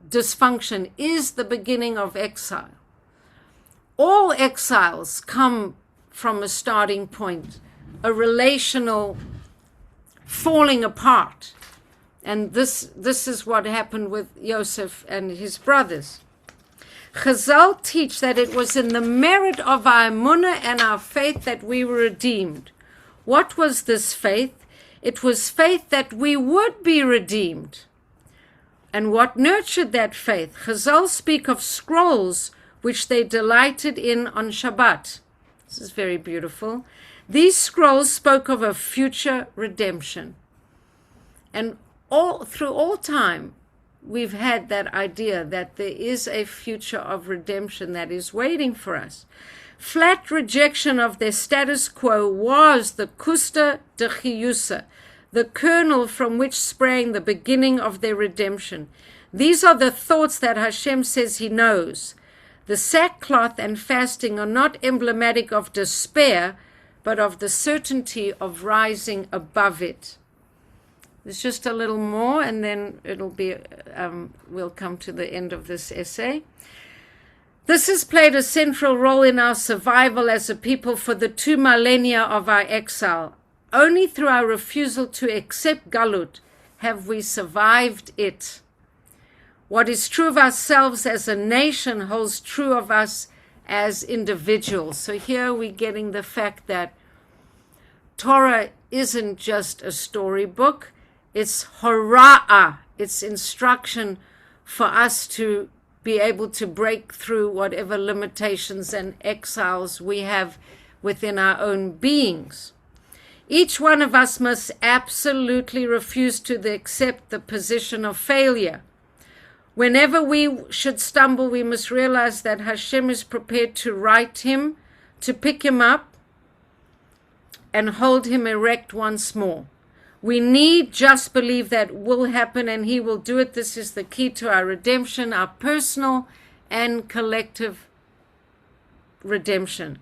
dysfunction is the beginning of exile. All exiles come from a starting point, a relational falling apart. And this is what happened with Joseph and his brothers. Chazal teach that it was in the merit of our emunah and our faith that we were redeemed. What was this faith? It was faith that we would be redeemed. And what nurtured that faith? Chazal speak of scrolls which they delighted in on Shabbat. This is very beautiful. These scrolls spoke of a future redemption. And through all time, we've had that idea that there is a future of redemption that is waiting for us. Flat rejection of their status quo was the Kuster de Chiyusa, the kernel from which sprang the beginning of their redemption. These are the thoughts that Hashem says he knows. The sackcloth and fasting are not emblematic of despair, but of the certainty of rising above it. There's just a little more, and then it'll be, we'll come to the end of this essay. This has played a central role in our survival as a people for the 2 millennia of our exile. Only through our refusal to accept Galut have we survived it. What is true of ourselves as a nation holds true of us as individuals. So here we're getting the fact that Torah isn't just a storybook. It's hora'ah, it's instruction for us to be able to break through whatever limitations and exiles we have within our own beings. Each one of us must absolutely refuse to accept the position of failure. Whenever we should stumble, we must realize that Hashem is prepared to right him, to pick him up, and hold him erect once more. We need just believe that will happen, and he will do it. This is the key to our redemption, our personal and collective redemption.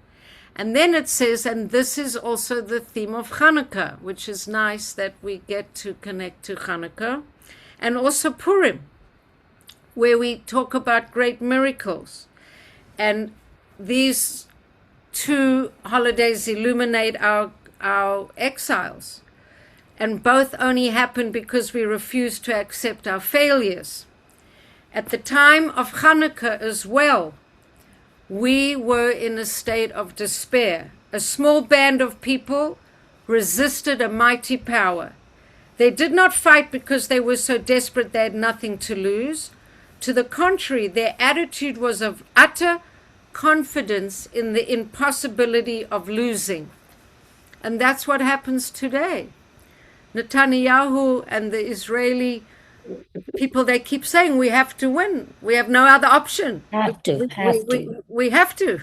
And then it says, and this is also the theme of Hanukkah, which is nice that we get to connect to Hanukkah, and also Purim, where we talk about great miracles. And these 2 holidays illuminate our exiles. And both only happen because we refuse to accept our failures. At the time of Hanukkah as well, we were in a state of despair. A small band of people resisted a mighty power. They did not fight because they were so desperate they had nothing to lose. To the contrary, their attitude was of utter confidence in the impossibility of losing. And that's what happens today. Netanyahu and the Israeli people, they keep saying we have to win. We have no other option. We have to.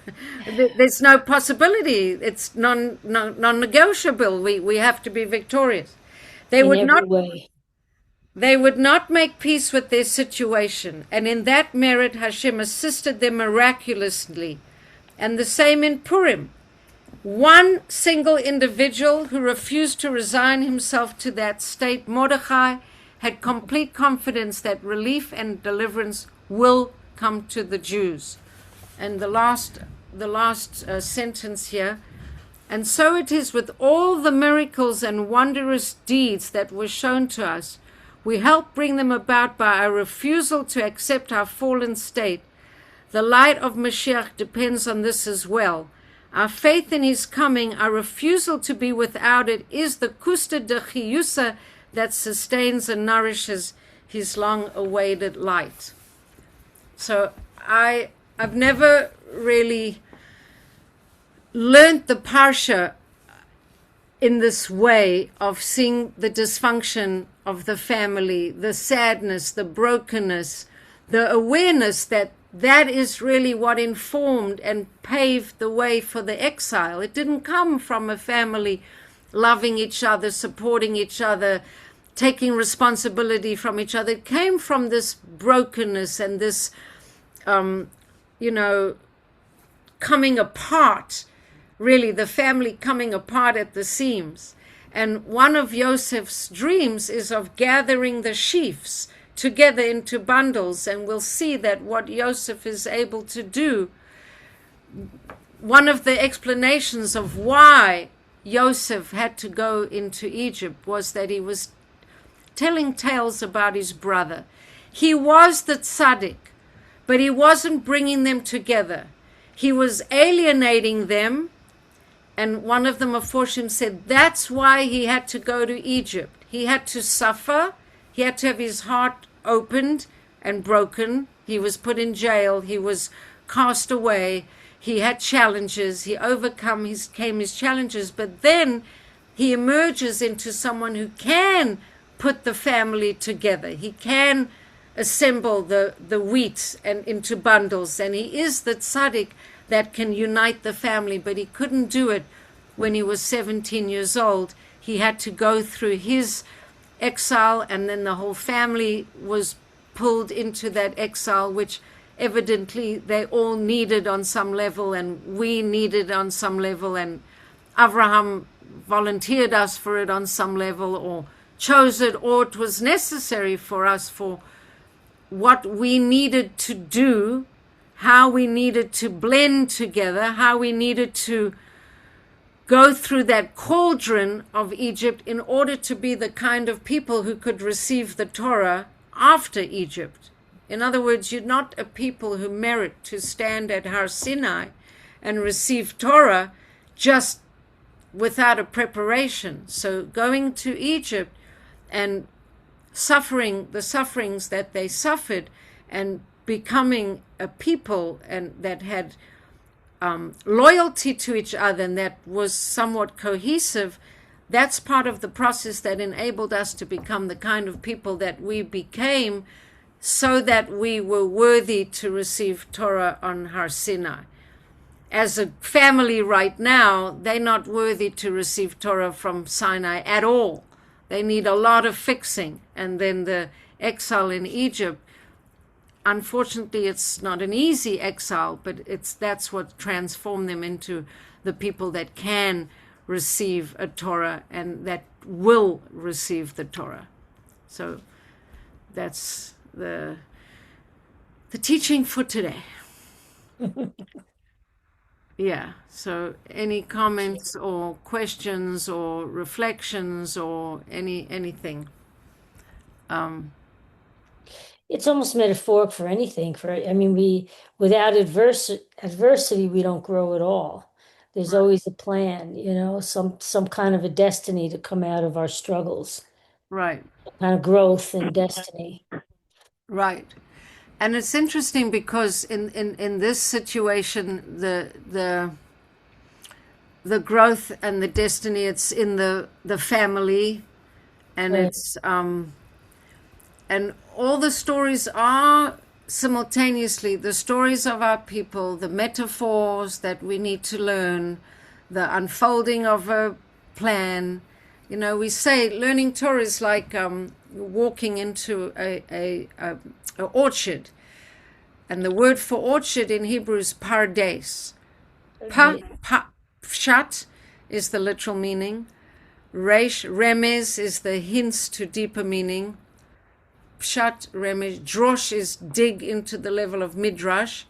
There's no possibility. It's non-negotiable. We have to be victorious. They would not make peace with their situation. And in that merit, Hashem assisted them miraculously. And the same in Purim. One single individual who refused to resign himself to that state, Mordechai, had complete confidence that relief and deliverance will come to the Jews. And the last sentence here, and so it is with all the miracles and wondrous deeds that were shown to us. We help bring them about by our refusal to accept our fallen state. The light of Mashiach depends on this as well. Our faith in his coming, our refusal to be without it, is the kusta de chiyusa that sustains and nourishes his long-awaited light. So I've never really learned the parsha in this way of seeing the dysfunction of the family, the sadness, the brokenness, the awareness that that is really what informed and paved the way for the exile. It didn't come from a family loving each other, supporting each other, taking responsibility from each other. It came from this brokenness and this, coming apart, really the family coming apart at the seams. And one of Yosef's dreams is of gathering the sheaves together into bundles, and we'll see that what Yosef is able to do. One of the explanations of why Yosef had to go into Egypt was that he was telling tales about his brother. He was the tzaddik, but he wasn't bringing them together. He was alienating them, and one of the Meforshim said that's why he had to go to Egypt. He had to suffer. He had to have his heart opened and broken. He was put in jail. He was cast away. He had challenges. He overcame his challenges. But then he emerges into someone who can put the family together. He can assemble the wheat and into bundles. And he is the tzaddik that can unite the family. But he couldn't do it when he was 17 years old. he had to go through his exile, and then the whole family was pulled into that exile, which evidently they all needed on some level, and we needed on some level, and Abraham volunteered us for it on some level, or chose it, or it was necessary for us for what we needed to do, how we needed to blend together, how we needed to go through that cauldron of Egypt in order to be the kind of people who could receive the Torah after Egypt. In other words, you're not a people who merit to stand at Har Sinai and receive Torah just without a preparation. So going to Egypt and suffering the sufferings that they suffered, and becoming a people and that had loyalty to each other and that was somewhat cohesive, that's part of the process that enabled us to become the kind of people that we became, so that we were worthy to receive Torah on Har Sinai. As a family right now, they're not worthy to receive Torah from Sinai at all. They need a lot of fixing. And then the exile in Egypt, unfortunately, it's not an easy exile, but that's what transformed them into the people that can receive a Torah and that will receive the Torah. So that's the teaching for today. Yeah. So any comments or questions or reflections or anything? It's almost metaphoric for anything. Without adversity, we don't grow at all. There's always a plan, some kind of a destiny to come out of our struggles, Right. kind of growth and destiny. Right. And it's interesting because in this situation, the growth and the destiny, it's in the family, and Right. it's and all the stories are simultaneously the stories of our people, the metaphors that we need to learn, the unfolding of a plan. We say learning Torah is like walking into a orchard, and the word for orchard in Hebrew is pardes. Pshat is the literal meaning. Remez is the hints to deeper meaning. Pshat, remez, drosh is dig into the level of midrash,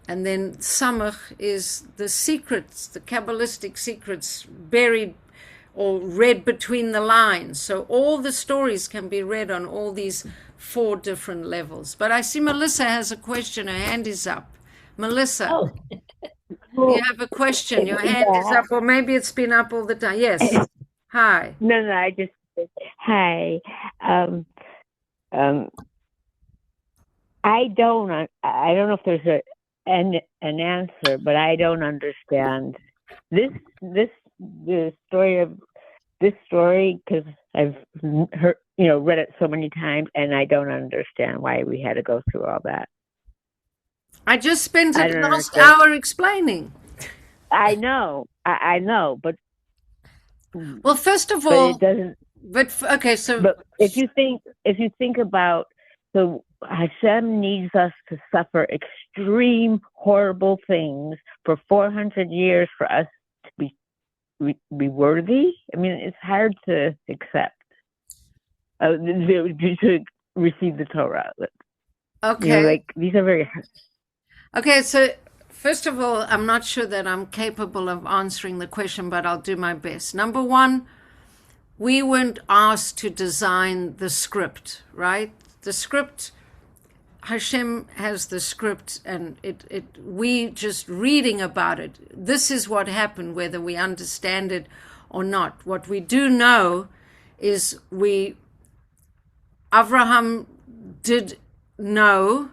and then samach is the secrets, the Kabbalistic secrets buried or read between the lines. So all the stories can be read on all these 4 different levels. But I see Melissa has a question. Her hand is up. Melissa, Oh, you have a question. Your hand is up, or maybe it's been up all the time. Yes. Hi. No, I just hi. I don't know if there's an answer, but I don't understand the story of this story, because I've heard, read it so many times, and I don't understand why we had to go through all that. I just spent I the don't last understand. hour explaining. I know, but Well, first of but all, it doesn't. okay, so But if you think about, so Hashem needs us to suffer extreme, horrible things for 400 years for us to be worthy. I mean, it's hard to accept to receive the Torah. okay. These are very hard. Okay, so first of all, I'm not sure that I'm capable of answering the question, but I'll do my best. Number one, we weren't asked to design the script, right? The script, Hashem has the script, and we just reading about it. This is what happened, whether we understand it or not. What we do know is Avraham did know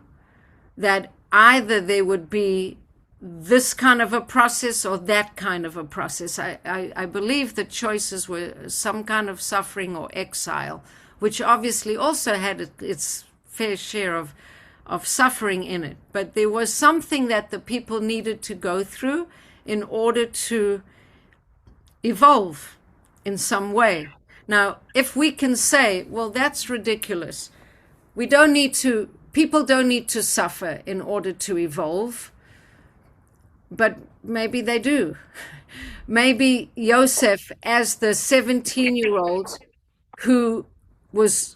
that either there would be this kind of a process or that kind of a process. I believe the choices were some kind of suffering or exile, which obviously also had its fair share of suffering in it. But there was something that the people needed to go through in order to evolve. in some way. Now, if we can say, well, that's ridiculous, people don't need to suffer in order to evolve, but maybe they do. Maybe Yosef, as the 17-year-old who was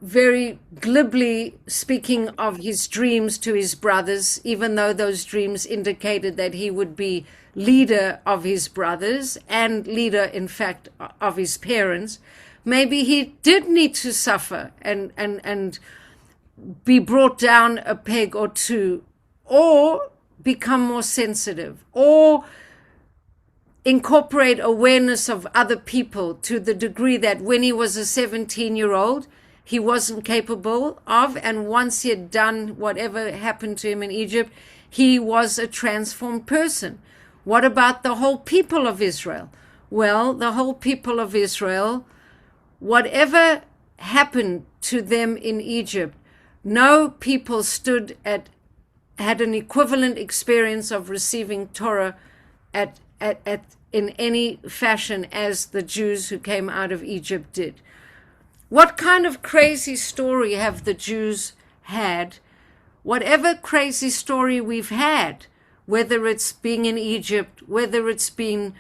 very glibly speaking of his dreams to his brothers, even though those dreams indicated that he would be leader of his brothers and leader, in fact, of his parents, maybe he did need to suffer and be brought down a peg or two, or become more sensitive, or incorporate awareness of other people to the degree that when he was a 17-year-old, he wasn't capable of, and once he had done whatever happened to him in Egypt, he was a transformed person. What about the whole people of Israel? Well, the whole people of Israel, whatever happened to them in Egypt, no people had an equivalent experience of receiving Torah in any fashion as the Jews who came out of Egypt did. What kind of crazy story have the Jews had? Whatever crazy story we've had, whether it's being in Egypt, whether it's been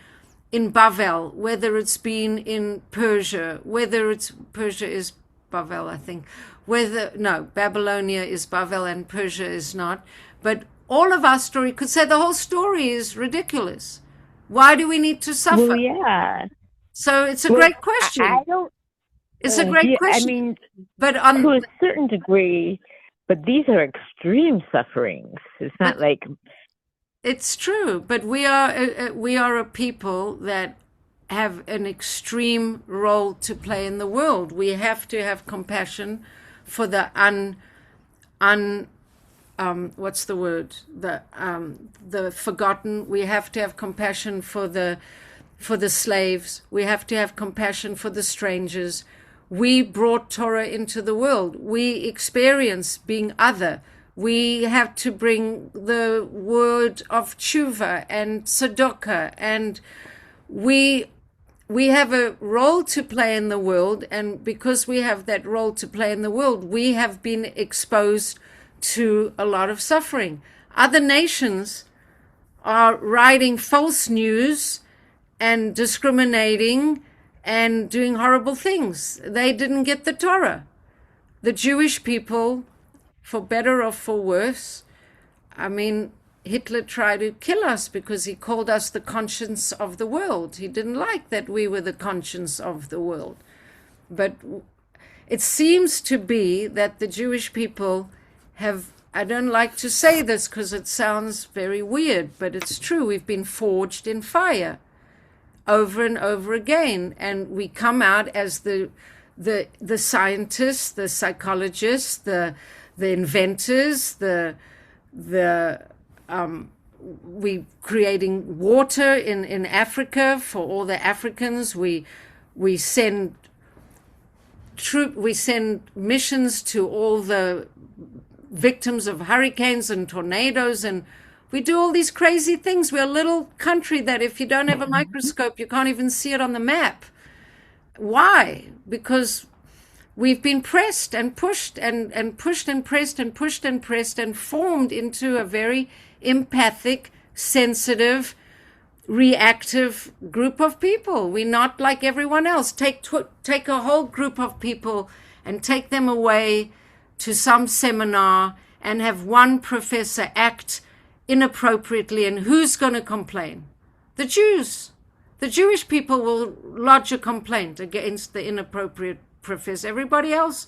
in Bavel, whether it's been in Persia, Persia is Bavel, I think. Babylonia is Bavel and Persia is not. But all of our story could say the whole story is ridiculous. Why do we need to suffer? Well, yeah. So it's a great question. It's a great question. I mean, but to a certain degree, but these are extreme sufferings. It's not like... It's true, but we are a people that have an extreme role to play in the world. We have to have compassion for the what's the word? The forgotten. We have to have compassion for the slaves. We have to have compassion for the strangers. We brought Torah into the world. We experience being other. We have to bring the word of tshuva and tzedakah, and we have a role to play in the world, and because we have that role to play in the world, we have been exposed to a lot of suffering. Other nations are writing false news and discriminating and doing horrible things. They didn't get the Torah. The Jewish people, for better or for worse, I mean, Hitler tried to kill us because he called us the conscience of the world. He didn't like that we were the conscience of the world. But it seems to be that the Jewish people have, I don't like to say this because it sounds very weird, but it's true. We've been forged in fire over and over again. And we come out as the scientists, the psychologists, the inventors, we creating water in Africa for all the Africans. We send missions to all the victims of hurricanes and tornadoes, and we do all these crazy things. We're a little country that if you don't have a microscope, you can't even see it on the map. Why? Because we've been pressed and pushed and pushed and pressed and pushed and pressed and formed into a very empathic, sensitive, reactive group of people. We're not like everyone else. Take a whole group of people and take them away to some seminar and have one professor act inappropriately, and who's going to complain? The Jews. The Jewish people will lodge a complaint against the inappropriate professor. Everybody else,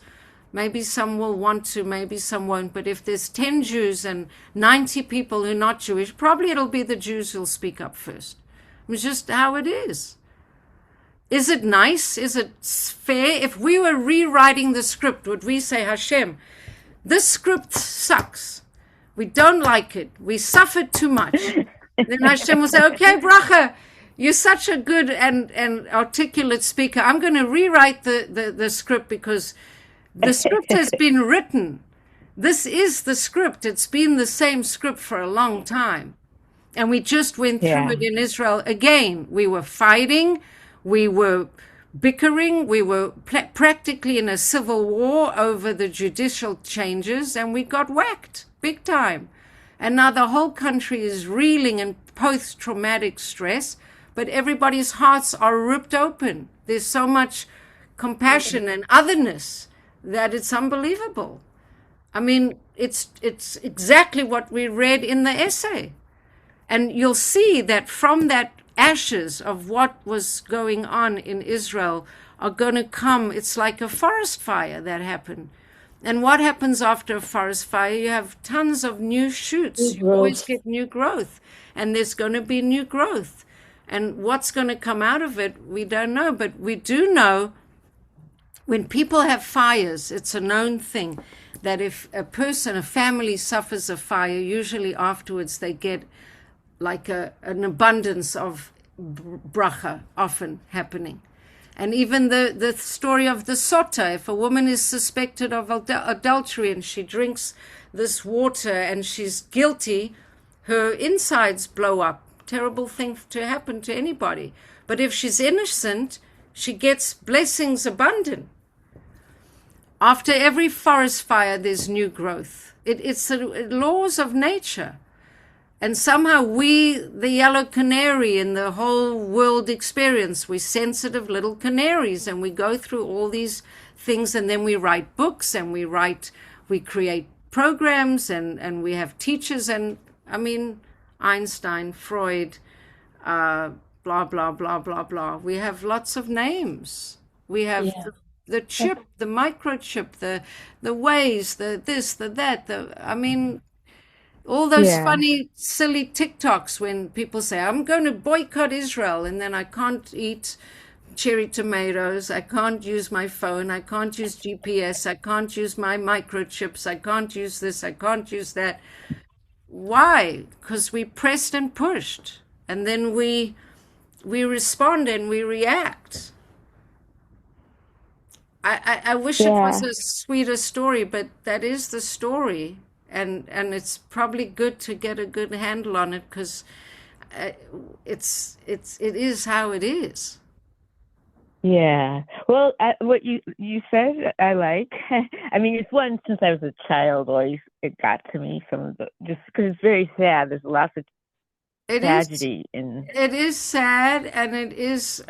maybe some will want to, maybe some won't. But if there's 10 Jews and 90 people who are not Jewish, probably it'll be the Jews who'll speak up first. It's just how it is. Is it nice? Is it fair? If we were rewriting the script, would we say, Hashem, this script sucks. We don't like it. We suffered too much. Then Hashem will say, okay, Bracha, you're such a good and articulate speaker. I'm going to rewrite the script because the script has been written. This is the script. It's been the same script for a long time. And we just went through Yeah. it in Israel again. We were fighting, we were bickering, we were practically in a civil war over the judicial changes, and we got whacked big time. And now the whole country is reeling in post-traumatic stress, but everybody's hearts are ripped open. There's so much compassion and otherness that it's unbelievable. I mean, it's exactly what we read in the essay. And you'll see that from that ashes of what was going on in Israel are going to come, it's like a forest fire that happened. And what happens after a forest fire? You have tons of new shoots. You always get new growth. And there's going to be new growth. And what's going to come out of it, we don't know. But we do know when people have fires, it's a known thing that if a family suffers a fire, usually afterwards they get like an abundance of bracha often happening. And even the story of the sota, if a woman is suspected of adultery and she drinks this water and she's guilty, her insides blow up. Terrible thing to happen to anybody. But if she's innocent, she gets blessings abundant. After every forest fire, there's new growth. It's the laws of nature. And somehow we, the yellow canary in the whole world experience, we're sensitive little canaries, and we go through all these things, and then we write books, and we create programs, and we have teachers, and I mean, Einstein, Freud, blah, blah, blah, blah, blah. We have lots of names. We have the chip, the microchip, the ways, the this, the that, I mean, all those funny, silly TikToks when people say, I'm going to boycott Israel, and then I can't eat cherry tomatoes, I can't use my phone, I can't use GPS, I can't use my microchips, I can't use this, I can't use that. Why? Because we pressed and pushed, and then we respond and we react. I wish it was a sweeter story, but that is the story. And it's probably good to get a good handle on it, because it is how it is. Yeah. Well, what you said, I like. I mean, it's one since I was a child. Always it got to me just because it's very sad. There's lots of tragedy in. It is sad, and it is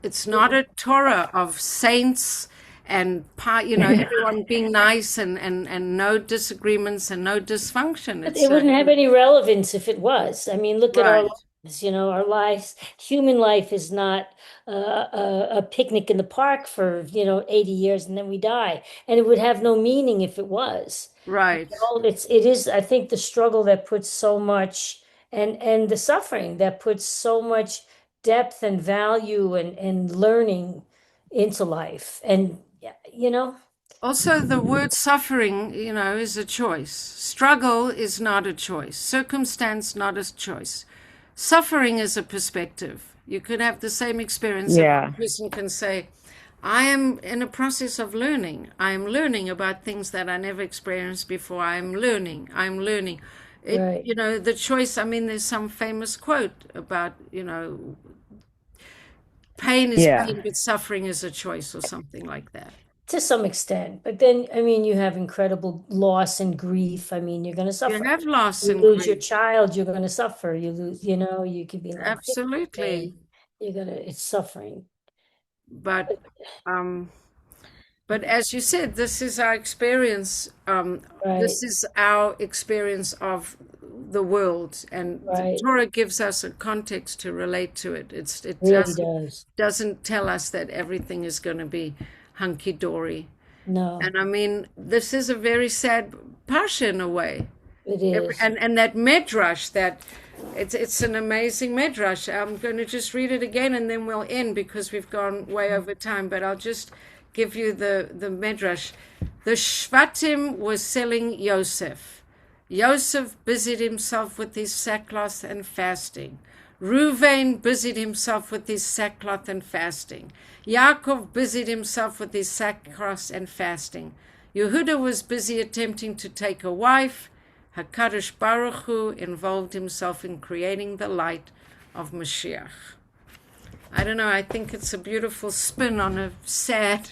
it's not a Torah of saints and everyone being nice and no disagreements and no dysfunction. It wouldn't have any relevance if it was. I mean, look at our lives. Our lives. Human life is not a picnic in the park for 80 years and then we die, and it would have no meaning if it was. Right. It is. I think the struggle that puts so much and the suffering that puts so much depth and value and learning into life, and Also, the word suffering, is a choice. Struggle is not a choice. Circumstance, not a choice. Suffering is a perspective. You could have the same experience. Yeah. A person can say, I am in a process of learning. I am learning about things that I never experienced before. I'm learning. Right. The choice, I mean, there's some famous quote about, pain is pain, but suffering is a choice, or something like that. To some extent, but then I mean, you have incredible loss and grief. I mean, you're going to suffer. You have loss You and lose grief. your child, you're going to suffer. You lose, you could be like, Absolutely. It's suffering. But as you said, this is our experience. This is our experience of the world, and the Torah gives us a context to relate to it. It really doesn't tell us that everything is going to be hunky-dory. No. And I mean, this is a very sad parsha in a way. It is. And that medrash, it's an amazing medrash. I'm going to just read it again and then we'll end, because we've gone way over time, but I'll just give you the medrash. The Shvatim was selling Yosef. Yosef busied himself with his sackcloth and fasting. Reuven busied himself with his sackcloth and fasting. Yakov busied himself with his sackcloth and fasting. Yehuda was busy attempting to take a wife. HaKadosh Baruch Hu involved himself in creating the light of Mashiach. I don't know, I think it's a beautiful spin on a sad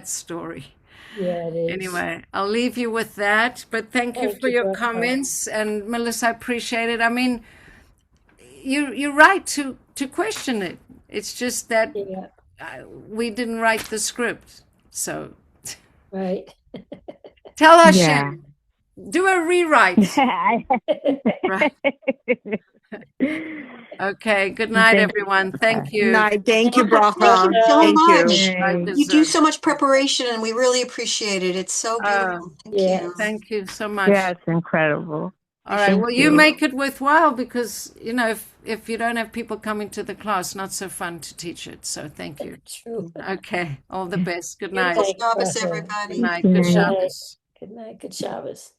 story. Yeah, it is. Anyway, I'll leave you with that, but thank you Thank for you, your Bracha. comments. And Melissa, I appreciate it. I mean, you're right to question it. It's just that Yeah, we didn't write the script. So right. tell Hashem, Yeah. do a rewrite. Right. Okay, good night, Thank everyone. Thank you. Night. Thank you, Thank Bracha. you so Thank you. much. Yay. You do so much preparation, and we really appreciate it. It's so beautiful. Thank Yes. you. Thank you so much. Yeah, it's incredible. All right. Thank Well, you you. make it worthwhile because, you know, if you don't have people coming to the class, not so fun to teach it. So thank you. True. Okay. All the best. Good night. Beautiful Thanks, Shabbos, Bracha. Good everybody. night. Good Good night. Shabbos. Good night. Good Shabbos.